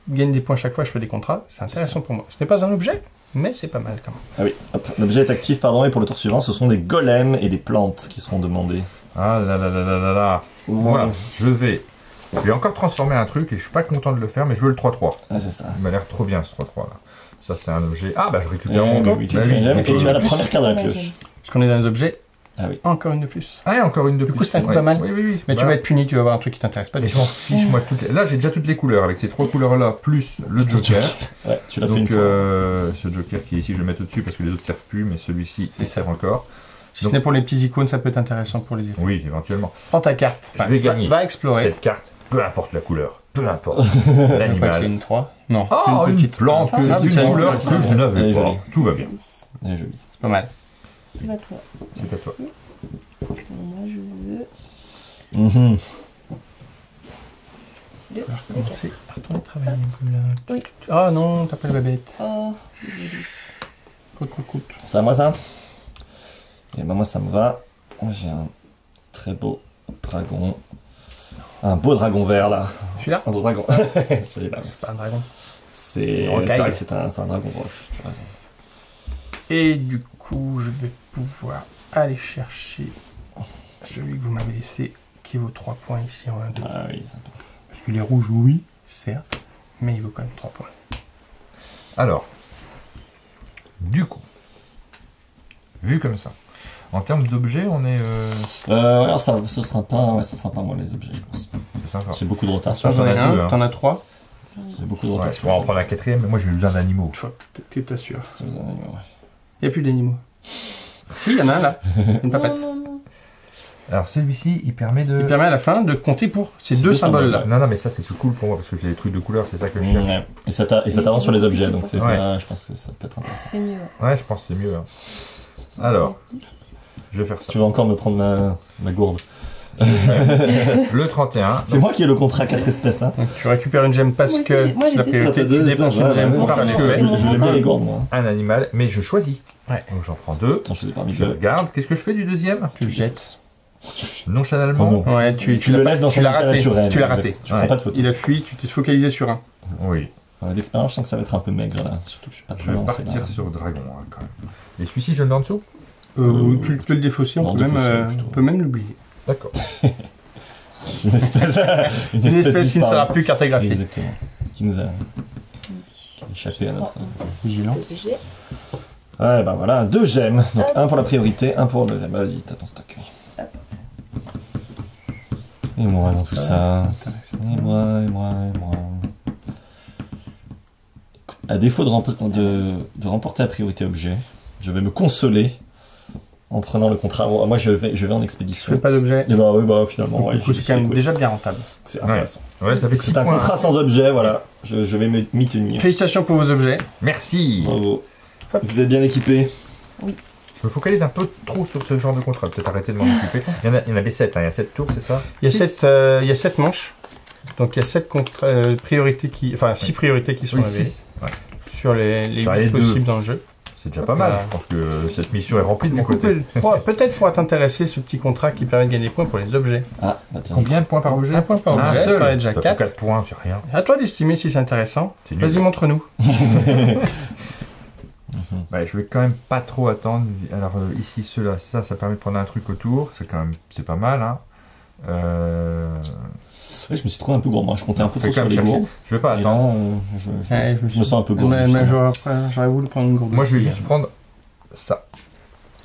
gagne des points chaque fois, je fais des contrats. C'est intéressant pour moi. Ce n'est pas un objet, mais c'est pas mal quand même. Ah oui, hop. L'objet est actif, pardon, et pour le tour suivant, ce sont des golems et des plantes qui seront demandés. Ah là là là là là là. Voilà, je vais Je vais encore transformer un truc et je suis pas content de le faire, mais je veux le 3-3. Ah, c'est ça. Il m'a l'air trop bien ce 3-3 là. Ça c'est un objet. Ah bah je Eh récupère mon oui, compte. oui, tu Bah récupères jamais, ok. puis tu as la première carte de la Ouais, pioche. j'aime. Parce qu'on est dans les objets, Ah oui. encore une de plus. Ah et encore une de Du plus. coup, c'est un coup Ouais. pas mal. Oui, oui, oui. Mais tu Voilà. vas être puni, tu vas voir un truc qui t'intéresse pas Mais du je m'en fiche moi toutes les... Là j'ai déjà toutes les couleurs avec ces 3 couleurs là plus le Joker. Ouais, tu l'as fait une Donc fois. ce Joker qui est ici je vais le mettre au-dessus parce que les autres servent plus, mais celui-ci il sert encore. Si ce n'est pour les petits icônes, ça peut être intéressant pour les effets. Oui éventuellement. Prends ta carte. Je vais gagner. Va explorer. Cette carte, peu importe la couleur, peu importe Je crois que c'est l'animal. une 3. Non, Oh une plante, Ah, d'une c'est couleur joli. que je n'avais Elle est pas. jolie. Tout va bien. Elle est jolie. c'est pas mal. C'est à toi. C'est à toi. Merci. Bon, moi, je veux Mhm. deux Alors, de comment quatre. c'est retourner travailler un peu là. Oui. Ah non, t'as pas le babette. Oh, joli. Coute. C'est à moi ça? Et ben moi ça me va. J'ai un très beau dragon. Un beau dragon vert là. Celui-là? Un beau dragon. C'est là. C'est pas un dragon. C'est Une rocaille. vrai que c'est un dragon roche, tu as raison. Et du coup, je vais pouvoir aller chercher celui que vous m'avez laissé, qui vaut 3 points ici en 1, 2. Ah oui, sympa. Parce qu'il est rouge, oui, certes, mais il vaut quand même 3 points. Alors, du coup, vu comme ça, en termes d'objets, on est. Alors ça, ce sera pas moi les objets, je pense. C'est sympa. J'ai beaucoup de rotation. J'en ai j'en ai deux, un, hein. t'en as 3. J'ai beaucoup de Ouais, rotation. on va en prendre un quatrième, mais moi j'ai besoin d'animaux. Toi, tu t'assures. J'ai besoin d'animaux, ouais. Il n'y a plus d'animaux. Si, il y en a un là, une papette. Non. Alors celui-ci, il permet de. Il permet à la fin de compter pour ces Ces deux deux symboles-là. Non, non, mais ça c'est plus cool pour moi parce que j'ai des trucs de couleur, c'est ça que je cherche. Ouais. Et ça Mais t'avance c'est sur les beaucoup objets, plus donc c'est Ouais. pas. Je pense que ça peut être intéressant. C'est mieux. Ouais, je pense que c'est mieux. Hein. Alors, je vais faire ça. Tu vas encore me prendre ma gourde. Le 31. C'est moi qui ai le contrat 4 espèces, hein. Donc, tu récupères une gemme parce Moi aussi, que moi, c'est la j'étais- Toi, priorité. t'as Tu deux dépenses espèces, une gemme ouais, pour ouais, faire ouais, les ouais. effets. Je vais bien les gourdes, moi. Un animal, mais je choisis. Ouais. Donc j'en prends 2. Attends, je les ai parmi Je deux. regarde. Qu'est-ce que je fais du deuxième? Tu le jettes. Nonchalalement. Oh non. Ouais, Tu l'as le pas- laisses dans tu son l'as état raté. naturel. Tu l'as en fait. raté. Tu prends Ouais. pas de photo. Il a fui, tu t'es focalisé sur un. Oui. D'expérience, je sens que ça va être un peu maigre là. Surtout que je suis pas Je très vais lancé, là. partir sur dragon hein, quand même. Et celui-ci, je le mets en dessous? Tu peux le défausser, non, on peut même, défausser, plutôt. on peut même l'oublier. D'accord. Une espèce, Une espèce qui ne disparue. sera plus cartographiée. Exactement. Qui nous a échappé à notre. Vigilance. Objet. Ouais, bah voilà, 2 gemmes. Donc un pour la priorité, un pour le gemme. Vas-y, t'as ton stock. Et moi dans tout ça. Intéressant. Et moi. Écoute, à défaut de remporter la priorité objet, je vais me consoler en prenant le contrat. Moi, je vais en Je expédition. fais pas d'objet. Et bah oui, bah finalement, Donc, ouais, du coup, c'est quand même déjà bien rentable. c'est intéressant. Ouais, ça fait 6 C'est un points. contrat sans objet, voilà. Je vais m'y tenir. Félicitations pour vos objets. Merci. Bravo. Vous êtes bien équipés. Je me focalise un peu trop sur ce genre de contrat. Peut-être arrêter de m'en occuper. Il y en avait 7. Il y a 7 tours, c'est ça? Il y a Six. 7 manches. Donc il y a 7 priorités qui. Enfin 6 priorités qui sont Oui, révélées 6. Ouais. sur les T'as les 8 deux. possibles dans le jeu. C'est déjà pas mal. Voilà. Je pense que cette mission est remplie de mon Du coup, côté. peut-être pourra t'intéresser ce petit contrat qui permet de gagner des points pour les objets. Ah, bah tiens. Combien de points par objet? Un point par Un objet, seul. t'en as déjà Ça fait 4. 4 points, c'est rien. À toi d'estimer si c'est intéressant. C'est nul. Vas-y, montre-nous. Bah, je vais quand même pas trop attendre. Alors ici, ceux-là, ça permet de prendre un truc autour. C'est pas mal. Hein. Ouais, je me suis trouvé un peu gourmand. Je comptais un peu Je vais trop quand sur même les chercher. gourdes. Je vais pas Et attendre. là, Ouais, je me sens un peu gourmand. Mais justement. j'aurais voulu prendre une gourde. Moi, je vais aussi. juste prendre ça.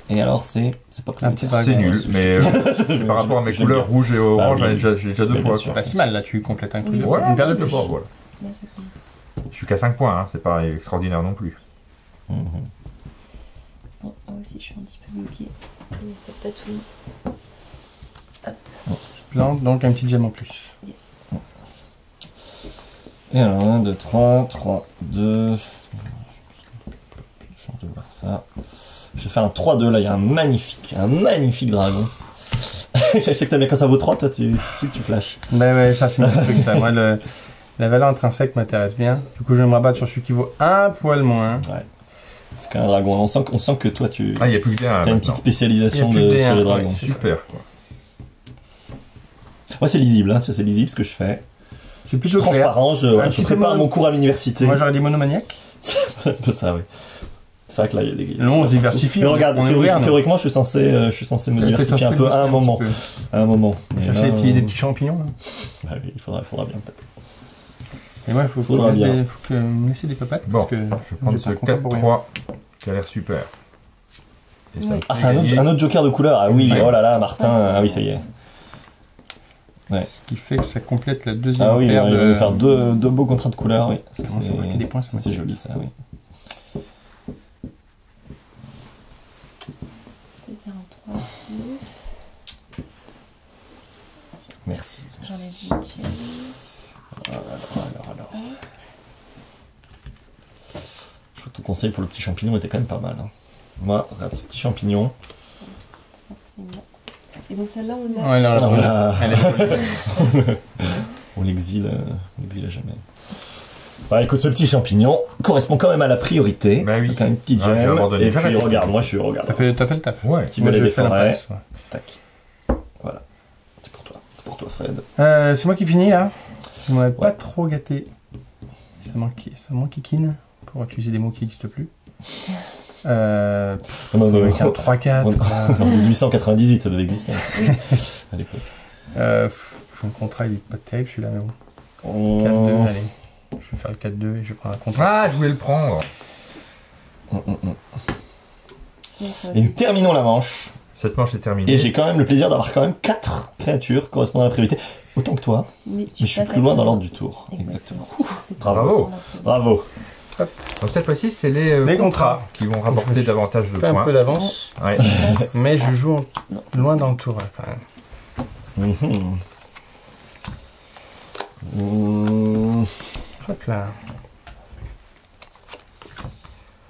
Et alors, c'est pas Un petit C'est dragon. nul, mais c'est par rapport à mes couleurs rouge et orange, Bah oui. j'ai déjà 2 Bien fois. sûr. Quoi. Pas si mal là, tu complètes un truc. Oui. de- Voilà, une paire de plus. voilà. Là, ça commence. Je suis qu'à 5 points, hein. C'est pas extraordinaire non plus. Mhm. Bon, moi aussi, je suis un petit peu bloquée. Il y a pas de tatou. Je plante donc un petit gemme en plus. Yes. Et alors, 1, 2, 3, 3, 2. Je de voir ça. Je vais faire un 3-2 là, il y a un magnifique dragon. Je sais que t'aimes bien quand ça vaut 3, toi tu flashes. Bah ouais, ça c'est mon truc ça. Moi, la valeur intrinsèque m'intéresse bien. Du coup, je vais me rabattre sur celui qui vaut un poil moins. C'est quand même un dragon. On sent que toi tu Ah, il n'y a plus que bien là. as une maintenant. petite spécialisation Il y a plus de sur D1, les ouais. dragons. Super. Quoi. Ouais, c'est lisible, hein, c'est lisible ce que je fais. C'est plutôt clair. Transparent, je petit peu prépare moins- mon cours à l'université. Moi, j'aurais dit monomaniaque. C'est un peu ça, oui. C'est vrai que là, il y a des... Non, on se diversifie. Mais regarde, on est ouvert, théoriquement, je suis censé me diversifier un peu à un moment. À un moment. Mais Chercher là, des petits champignons. Là. Bah oui, il faudra bien peut-être. Et moi, il faut Faudra bien. me laisser des papates. Bon, parce que je vais prendre ce pas content pour rien. 4-3 qui a l'air super. Et ça Ouais. me Ah, fait c'est un gagner. autre joker de couleur. Ah oui, Ouais. oh là là, Martin. Ouais, Ah oui, ça y est. Ouais. Ce qui fait que ça complète la deuxième Ah oui, il paire va de... nous faire deux beaux contrats de couleur, oui. Ça, Comment ça marquer des points, ça c'est marque. joli, ça, oui. Je vais faire un 3, 2. Merci. J'enlève merci. une chaise. Alors. Je crois que ton conseil pour le petit champignon était quand même pas mal. Hein. Moi, regarde ce petit champignon. Forcément. Et donc celle-là, on l'a. Ouais, là, On l'a- elle est... On l'exile à jamais. Bah écoute, ce petit champignon correspond quand même à la priorité. Bah oui. Donc une petite Ah, j'ai gemme. abandonné. Et J'ai puis arrêté. regarde, moi je suis regarde. T'as fait le taf. Ouais. Petit Moi, balai je des vais faire forêts. l'impasse, ouais. Tac. Voilà. C'est pour toi. C'est pour toi, Fred. C'est moi qui finis là. On m'avait pas trop gâté. Ça manque kikine pour utiliser des mots qui n'existent plus. Avec un 3-4. En 1898, ça devait exister. À l'époque. Son contrat il est pas terrible celui-là, mais bon. 4-2, allez. Je vais faire le 4-2 et je vais prendre un contrat. Ah, je voulais le prendre. Et nous terminons la manche. Cette manche est terminée. Et j'ai quand même le plaisir d'avoir quand même 4 créatures correspondant à la priorité. Autant que toi, Mais mais je suis plus loin dans l'ordre du tour. Exactement. C'est Bravo. tout. Bravo. Donc cette fois-ci, c'est les contrats qui vont rapporter davantage de Je fais un points. peu d'avance, Ouais. mais je joue Non, c'est loin sûr. dans le tour. Là, quand même. Hop là.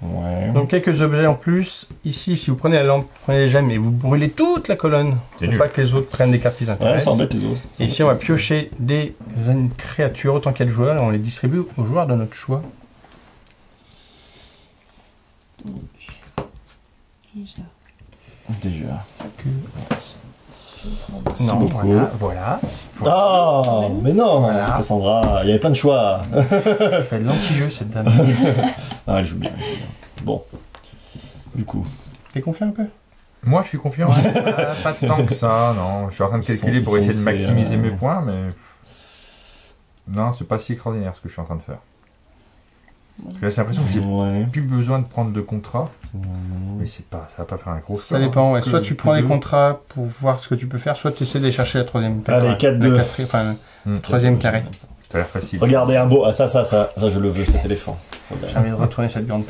Ouais. Donc quelques objets en plus. Ici, si vous prenez la lampe, prenez les gemmes et vous brûlez toute la colonne. C'est Pour nul. pas que les autres prennent des cartes qui les Ouais, intéressent. ça embête les autres. Et ici, on va piocher des créatures autant qu'il y a de joueurs et on les distribue aux joueurs de notre choix. Donc, déjà, Déjà. Que... je prends Merci Non, beaucoup. voilà. Ah, mais non, Voilà. Cassandra, il y avait plein de choix. Elle fait de l'anti-jeu cette dame. Ah, elle joue bien. Bon. Du coup. T'es confiant un peu? Moi, je suis confiant. Ah, pas tant que ça, non. Je suis en train de calculer pour essayer de maximiser mes points, mais... Non, c'est pas si extraordinaire ce que je suis en train de faire. Parce que là, j'ai l'impression que j'ai Ouais. plus besoin de prendre de contrats, mais ça va pas faire un gros Ça score, dépend, ouais. hein. Soit Que- tu que prends les deux. contrats pour voir ce que tu peux faire, soit tu essaies d'aller chercher la troisième paire. Allez, Ouais, 4-2. la quatrième, enfin, troisième carré. Ça a l'air facile. Regardez un beau. Ah, ça, je le veux, cet éléphant. J'ai envie de retourner cette grande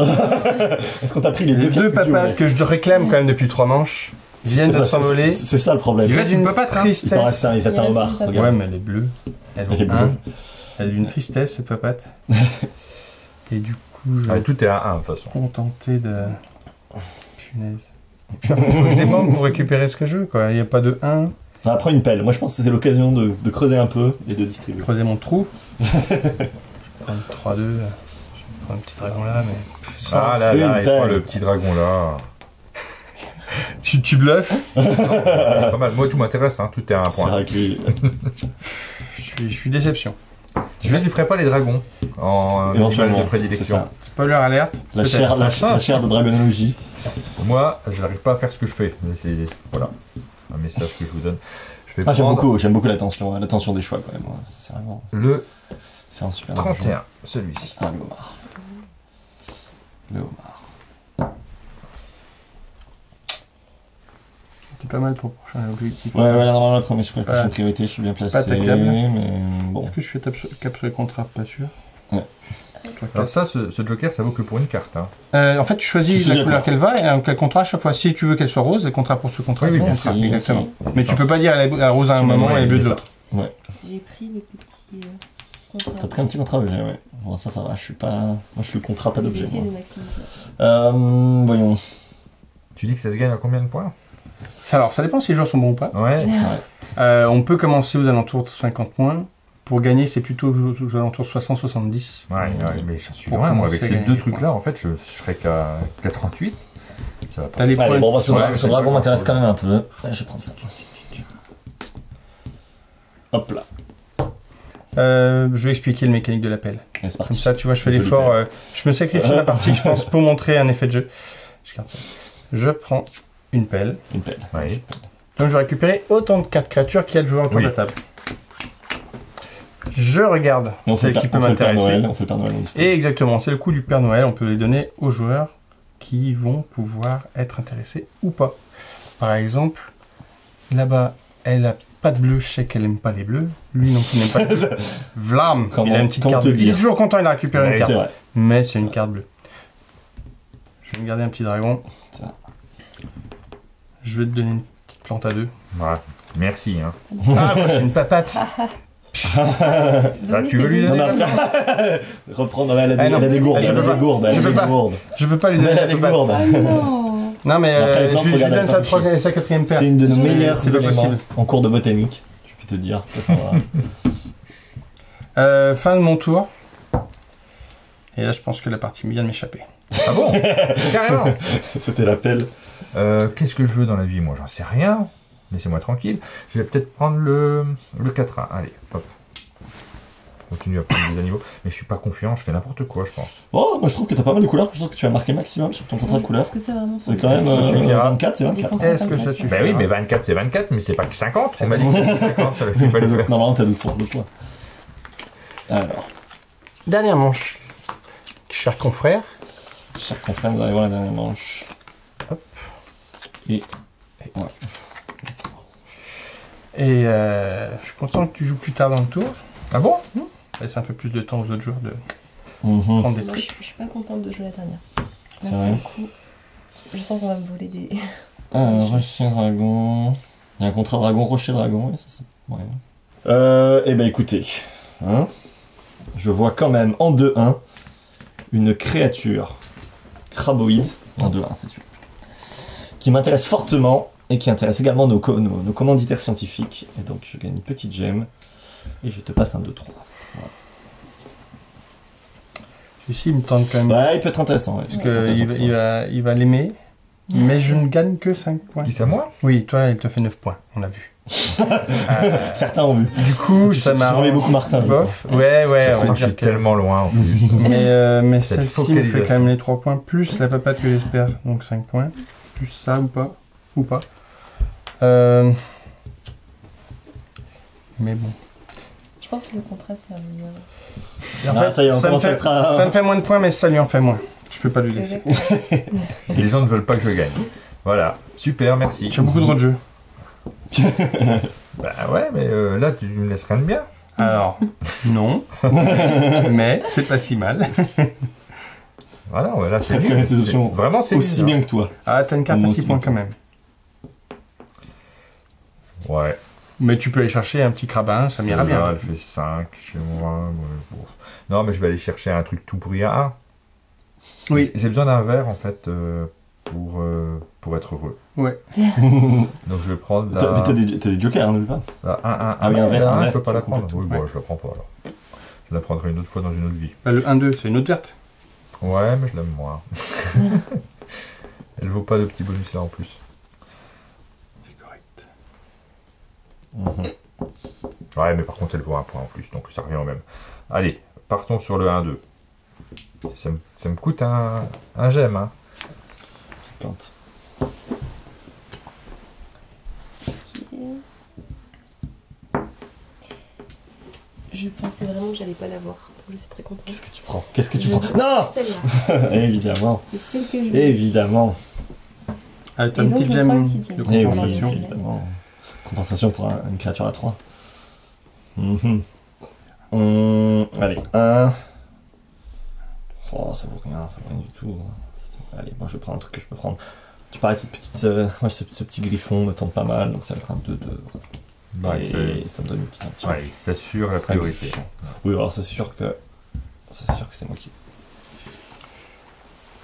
Est-ce qu'on t'a pris les Les deux deux cartes que tu papates voulais que je réclame quand même depuis 3 manches viennent de s'envoler. C'est ça le problème. Il reste une papate, hein. Il t'en reste un, il reste un Il reste homard. une papate. Regarde. Ouais, mais elle est bleue. Elle Elle est vaut bleue. un. Elle a une tristesse, cette papate. Et du coup, je Ah, vais tout est à 1 de toute façon. me contenter de... Punaise. Faut que je dépense pour récupérer ce que je veux, quoi. Il n'y a pas de 1. Ah, prends une pelle. Moi, je pense que c'est l'occasion de creuser un peu et de distribuer. Creuser mon trou. Je vais prendre 3-2. Je vais prendre un petit dragon là, mais... Ah là une là, il paire. prend le petit dragon là. Tu bluffes. C'est pas mal. Moi, tout m'intéresse, hein. Tout est à 1 C'est point. vrai que lui, Je suis déception. Tu ne ferais pas les dragons en animal éventuellement, de c'est prédilection. ça. Spoiler alerte. La peut-être. chair, la chair de dragonologie. Moi, je n'arrive pas à faire ce que je fais. Mais c'est voilà un message que je vous donne. Je vais Ah, prendre j'aime beaucoup l'attention des choix quand même. Ouais. Ça, c'est vraiment, le c'est un super. 31, celui-ci. Ah, le homard. Le homard. C'est pas mal pour le prochain objectif. Ouais, ouais, là, normalement, la première Pas- priorité, je suis bien placé. pas attaquable. Mais bon. Est-ce que je fais cap sur les contrats? Pas sûr. Ouais. Alors ça, ce joker, ça vaut que pour une carte. Hein. En fait, tu Tu choisis choisis la la couleur couleur. qu'elle va et quel contrat à chaque fois. Si tu veux qu'elle soit rose, le contrat pour ce contrat. Oui, c'est oui, le bien contrat, sûr. exactement. Mais tu Sens. peux pas dire elle est rose à un Tu m'as moment dit, et bleue de c'est l'autre. j'ai pris le petit contrat. T'as pris un petit contrat objet, ouais. Bon, ça va, je suis pas. Moi, je suis contrat, pas J'ai d'objet. essayé de moi. maximiser. Voyons. Tu dis que ça se gagne à combien de points? Alors, ça dépend si les joueurs sont bons ou pas. Ouais. C'est vrai. On peut commencer aux alentours de 50 points. Pour gagner, c'est plutôt aux alentours de 60-70. Ouais, mais je suis Pour loin. Moi, commencer avec à ces gagner deux des trucs-là, en fait, je serais qu'à 38. Ça va pas. T'as les Allez, points. bon, bah, ce Ouais, ce c'est dragon pas m'intéresse grave. quand même un peu. Je vais prendre ça. Hop là. Je vais expliquer le mécanique de l'appel. Allez, c'est Comme parti. ça, tu vois, je fais Joli l'effort. pelle. Je me sacrifie la partie, je pense, pour montrer un effet de jeu. Je garde ça. Je prends une pelle. Une pelle. Oui. Donc je vais récupérer autant de cartes créatures qu'il y a de joueurs autour Oui. de la table. Je regarde Et on fait celle qui peut le Père m'intéresser. Noël. On fait le Père Noël en liste. Et exactement, c'est le coup du Père Noël. On peut les donner aux joueurs qui vont pouvoir être intéressés ou pas. Par exemple, là-bas, elle a pas de bleu. Je sais qu'elle aime pas les bleus. Lui non plus n'aime pas les bleus. Vlam, Comment- il a une petite comment carte te bleue. Il est dire toujours content, il a récupéré une Ouais, carte. C'est vrai. Mais c'est une carte bleue. Je vais me garder un petit dragon. Ça. Je vais te donner une petite plante à 2. Voilà. Merci. Hein. Ah, moi, c'est une papate. Ah, tu veux lui Non, donner mais après, reprendre. Elle a des, Ah, non. elle a des gourdes. Je Elle peux a pas. des gourdes. Elle Je a peux des pas. gourdes. Je peux pas lui Mais donner elle a la des papate. gourdes. Ah non. Non, mais Après, les plantes, je lui regarde, donne elle sa tombe troisième et sa quatrième paire. C'est une de nos C'est- meilleures c'est pas éléments possible. en cours de botanique. Je peux te dire. Ça va. Fin de mon tour. Et là, je pense que la partie vient de m'échapper. Ah bon? Carrément. C'était l'appel. Qu'est-ce que je veux dans la vie? Moi, j'en sais rien. Laissez-moi tranquille. Je vais peut-être prendre le 4-1. Allez, hop. Continue à prendre des animaux. Mais je suis pas confiant, je fais n'importe quoi, je pense. Oh, moi je trouve que t'as pas mal de couleurs. Je trouve que tu as marqué maximum sur ton contrat de couleurs. Est-ce que c'est vraiment C'est quand même Ça suffira. 24, c'est 24. Est-ce que ça suffit? Bah oui, mais 24, c'est 24, mais c'est pas que 50. On m'a dit que c'était 50, il fallait faire. Normalement, t'as d'autres forces de poids. Alors, Dernière manche. Cher confrère. chers confrères, vous allez voir la dernière manche. Hop. Et voilà. Et je suis content que tu joues plus tard dans le tour. Ah bon? Ça laisse un peu plus de temps aux autres joueurs de Mhm. prendre des Moi, trucs. je suis pas contente de jouer la dernière. C'est Là, vrai. pour le coup, je sens qu'on va me voler des. Alors, Rocher Dragon. Il y a un contrat Dragon, Rocher Dragon. Ouais, ça, c'est... Ouais. Eh ben écoutez, hein, je vois quand même en 2-1 une créature craboïde, en 2-1 c'est sûr, qui m'intéresse fortement et qui intéresse également nos commanditaires scientifiques. Et donc je gagne une petite gemme et je te passe un 2-3. Celui-ci, il me tente quand même. Ouais, il peut être intéressant. Ouais. Parce qu'il va l'aimer. Mais je ne gagne que 5 points. Qui c'est à moi? Oui, toi, il te fait 9 points. On l'a vu. Certains ont vu. Du coup, ça m'a. surveille beaucoup Martin. je crois. Bof. Ouais, Je on va suis dire que. tellement loin en plus. Mais Cette celle-ci me fait focalisation. quand même les 3 points, plus la papate que j'espère, donc 5 points. Plus ça ou pas. Ou pas. Mais bon. Je pense que le contrat, c'est un minimum. En Ah, fait, ça y est, on ça me commence à fait, être à- ça me fait moins de points, mais ça lui en fait moins. Je peux pas lui laisser. Exactement. Les gens ne veulent pas que je gagne. Voilà. Super, merci. Tu as beaucoup de jeux. Bah ouais, mais là, tu me laisses rien de bien. Alors, non. Mais c'est pas si mal. Voilà, ouais, là, c'est Très nul. connaître tes C'est- options Vraiment, c'est Aussi nul, bien que toi. Ah, t'as une carte à Moi 6 aussi, points moi. quand même. hein. Ouais. Mais tu peux aller chercher un petit crabin, ça m'ira bien. Elle fait 5 chez moi. Ouais, bon. Non, mais je vais aller chercher un truc tout pourri à 1. Oui. J'ai besoin d'un verre, en fait, pour être heureux. Ouais. Donc, je vais prendre Mais t'as des jokers, hein, n'oublie pas. la 1. Ah oui, un verre, un Je verre, peux pas la c'est prendre. complètement. Oui, bon, je la prends pas alors. Je la prendrai une autre fois dans une autre vie. Bah, le 1-2, c'est une autre verte. Ouais, mais je l'aime moins. Elle vaut pas de petits bonus là en plus. C'est correct. Mhm. Ouais, mais par contre, elle vaut un point en plus, donc ça revient au même. Allez, partons sur le 1-2. Ça me coûte un gemme, hein. Cette plante. Je pensais vraiment que j'allais pas l'avoir. Je suis très contente. Qu'est-ce que tu prends Qu'est-ce que tu Je prends prends Non celle-là. Évidemment. C'est celle que je veux. Évidemment. Ah, t'as Et une donc, petite je prends gemme une petite gemme. de Eh oui, compensation. évidemment. Compensation pour une créature à 3. Allez, 1. Oh, ça vaut rien du tout. Allez, moi je prends un truc que je peux prendre. Tu parlais de cette petite. Moi, ce petit griffon me tente pas mal, donc ça va être un 2-2. Ouais, Et ça me donne une petite action. ouais, ça assure la priorité. Oui, alors c'est sûr que. C'est sûr que c'est moi qui.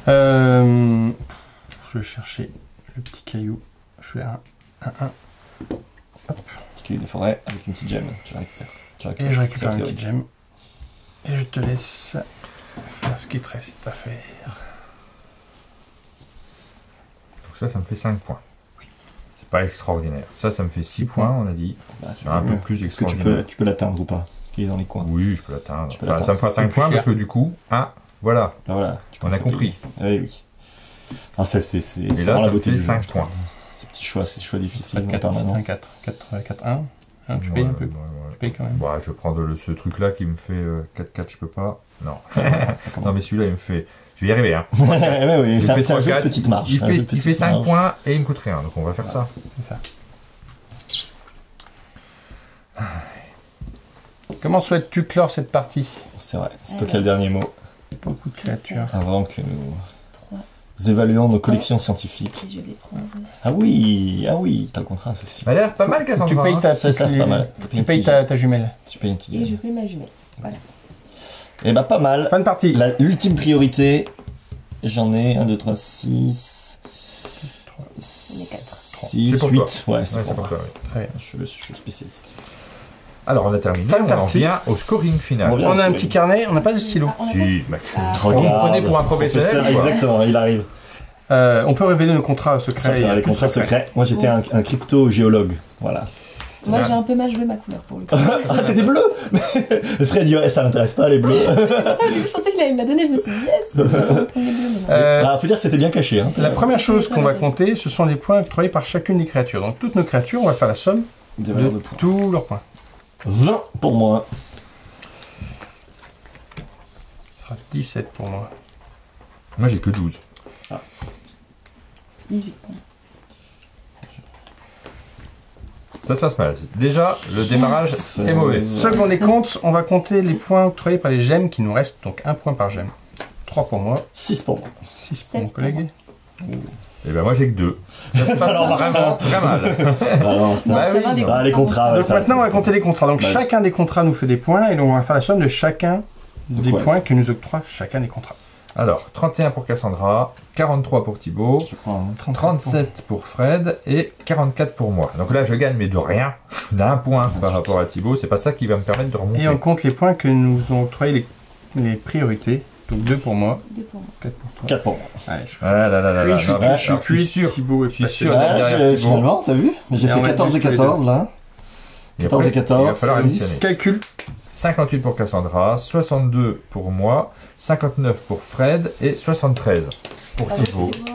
Je vais chercher le petit caillou. Je fais un. Petit caillou des forêts avec une petite gemme. Tu récupères. Et je récupère C'est une la petite priorité. gemme. Et je te laisse faire ce qu'il te reste à faire. Donc ça me fait 5 points. C'est pas extraordinaire. Ça me fait 6 points, on a dit. Bah, c'est C'est un peu mieux. plus Est-ce que extraordinaire. tu peux l'atteindre ou pas qui est dans les coins. Oui, je peux l'atteindre. Tu peux Enfin, ça me fera 5 points parce que du coup, voilà, Là, voilà. on a compris. Oui, oui. Ah, c'est Et vraiment là, la ça me beauté fait du jeu. 5 points. Ces choix difficiles en 4, permanence. 4, 1. Tu payes un peu. Tu payes quand même. Bon, je vais prendre ce truc-là qui me fait 4-4, je peux pas. Non. Ça Non, mais celui-là, il me fait. Je vais y arriver, hein. oui, oui, Il c'est fait un jeu de 3-4, petite marge. Il c'est un jeu de fait petite 5 marge. points et il me coûte rien, donc on va faire ça. C'est ça. Comment souhaites-tu clore cette partie? C'est vrai, c'est toi qui as le dernier mot. Beaucoup de créatures. Avant que nous 3. évaluons nos collections scientifiques. Et je vais prendre. Ah oui, t'as le contrat, ceci. Ça a l'air pas mal, Tu Cassandra. payes hein. ta, Ça, c'est pas mal. tu payes ta jumelle. Tu payes une petite Et je paye ma jumelle. Voilà. Eh bah, pas mal. Fin de partie. L'ultime priorité, j'en ai 1, 2, 3, 6. J'en ai 4. 6, C'est pour 8. toi. Ouais, Ouais, c'est c'est pour pour moi. toi, oui. Je suis spécialiste. Alors, on a terminé, Fin de on en partie. vient au scoring final. On revient. On a un petit carnet, on n'a pas de stylo. Ah, on a Si, pas- bah, Ah. Vous me prenez pour un professionnel ou quoi Exactement, il arrive. On peut révéler nos contrats secrets. Ça, il y c'est a les plus de contrats secrets. secrets. Moi, j'étais un crypto-géologue. Voilà. Moi j'ai un peu mal joué ma couleur pour le coup. Ah, t'es des bleus Fred dit, ouais, ça m'intéresse pas, les bleus. Ça, au début, je pensais qu'il allait me la donner, je me suis dit yes, on va prendre les bleus maintenant. Faut dire que c'était bien caché. Hein. La première chose qu'on va compter, ce sont les points octroyés par chacune des créatures. Donc toutes nos créatures, on va faire la somme Des de valeurs de points. tous leurs points. 20 pour moi. Ce sera 17 pour moi. Moi, j'ai que 12. 18 points. Ça se passe mal. Déjà, le démarrage est mauvais. Ceux qu'on les compte, on va compter les points octroyés par les gemmes qui nous restent. Donc 1 point par gemme. 3 pour moi, 6 pour moi. 6 pour Sept mon pour collègue. Et ben moi, j'ai que 2. Ça se passe Alors, vraiment très mal. Alors, Bah oui, des non. Ah, les contrats, ouais, Donc ça- maintenant, on va compter les contrats. Donc Bah, chacun des contrats nous fait des points et donc on va faire la somme de chacun des quoi, points que nous octroie chacun des contrats. Alors, 31 pour Cassandra, 43 pour Thibaut, Je prends un. 37 pour Fred et 44 pour moi. Donc là, je gagne, mais de rien. D'un point par rapport à Thibaut. C'est pas ça qui va me permettre de remonter. Et on compte les points que nous ont octroyés les priorités. Donc 2 pour moi, 2 pour moi. 4 pour toi. 4 pour moi. Allez, je Ah là là là là. Puis, je non, suis- mais je alors, je suis sûr. Thibaut est je suis passé. sûr. derrière Thibaut. Finalement, t'as vu? J'ai Et on fait va 14 et tous les 14 deux. là. Et 14 après, et 14, il va falloir six. additionner. Calcul. 58 pour Cassandra, 62 pour moi, 59 pour Fred et 73 pour Bravo, Thibaut, Thibaut.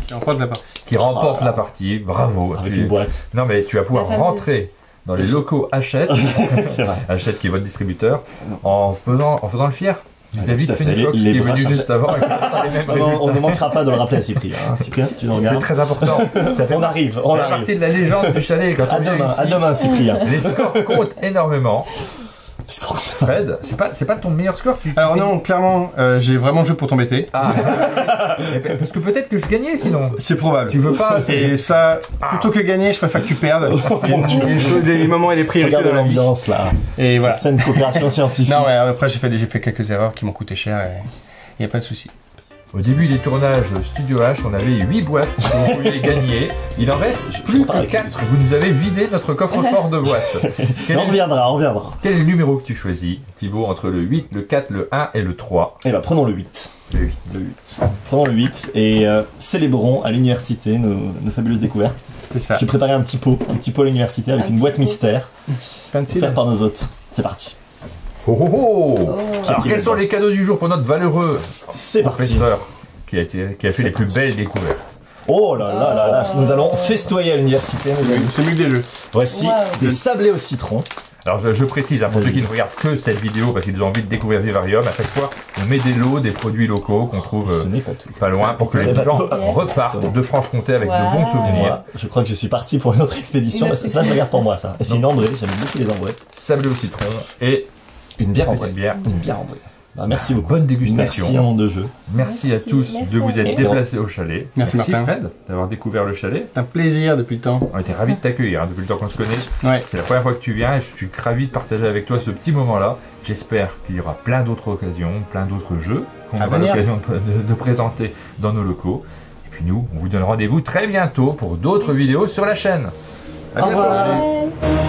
Qui remporte la partie. qui remporte Oh. la partie. Bravo. Avec Tu- une boîte. Non mais tu vas pouvoir La fameuse. rentrer dans les locaux Hachette, C'est vrai. Hachette qui est votre distributeur, en faisant le fier vis-à-vis tout de à fait. Phoenix Les qui est bras venu chargés. juste avant et qui n'a pas les mêmes Non, on ne résultats. manquera pas de le rappeler à Cyprien. Hein. Cyprien, si tu nous C'est regardes. très important. Ça fait On arrive, on partie arrive. de la légende du chalet quand À on vient demain, ici. à demain, Cyprien. Les scores comptent énormément. Parce qu'on- Fred, c'est pas ton meilleur score. Alors non, clairement, j'ai vraiment joué pour t'embêter. Ah, parce que peut-être que je gagnais sinon. C'est probable. Tu veux pas Et ça, plutôt que gagner, je préfère que tu perdes. Il y a une chose- des moments et des priorités Regarde dans la vie. l'ambiance là. Et Cette voilà. scène de coopération scientifique. Non, ouais, après j'ai fait quelques erreurs qui m'ont coûté cher et il n'y a pas de souci. Au début des tournages Studio H, on avait 8 boîtes que vous pouviez gagner. Il en reste plus que 4. Vous nous avez vidé notre coffre-fort de boîtes. Quel On est, reviendra, on reviendra. quel est le numéro que tu choisis, Thibaut, entre le 8, le 4, le 1 et le 3? Et bah, prenons le 8. Le 8. Le 8. Prenons le 8 et célébrons à l'université nos fabuleuses découvertes. C'est ça. J'ai préparé un petit pot à l'université avec Un une petit boîte pot. mystère Fancy. offerte par nos hôtes. C'est parti. Oh oh oh Oh. Alors quels sont les cadeaux du jour pour notre valeureux C'est parti. professeur qui a fait C'est les plus parti. belles découvertes? Oh là là là là, nous allons festoyer à l'université. C'est mieux que des jeux. Voici Wow. des sablés au citron. Alors je précise, hein, pour Vas-y. ceux qui ne regardent que cette vidéo parce qu'ils ont envie de découvrir Vivarium, à chaque fois on met des lots, des produits locaux qu'on trouve Ce n'est pas tout. pas loin pour que C'est les pas gens tout. repartent de Franche-Comté avec de bons Wow. souvenirs. Voilà, je crois que je suis parti pour une autre expédition. Une Bah, autre ça, je regarde pour moi ça. Et c'est une ambrée, j'aime beaucoup les ambrées. Sablé au citron et Une bière petite ambrée. bière. Une bière ambrée. Bah, merci beaucoup. Bonne Merci dégustation. à mon de jeu. Merci à Merci, tous merci de vous à être vous. déplacés au chalet. Merci, Martin. Fred d'avoir découvert le chalet. C'est un plaisir depuis le temps. On était ravis de t'accueillir hein, depuis le temps qu'on se connaît. Ouais. C'est la première fois que tu viens et je suis ravi de partager avec toi ce petit moment-là. J'espère qu'il y aura plein d'autres occasions, plein d'autres jeux qu'on À aura venir. l'occasion de présenter dans nos locaux. Et puis nous, on vous donne rendez-vous très bientôt pour d'autres vidéos sur la chaîne. À Au bientôt. revoir. Ouais.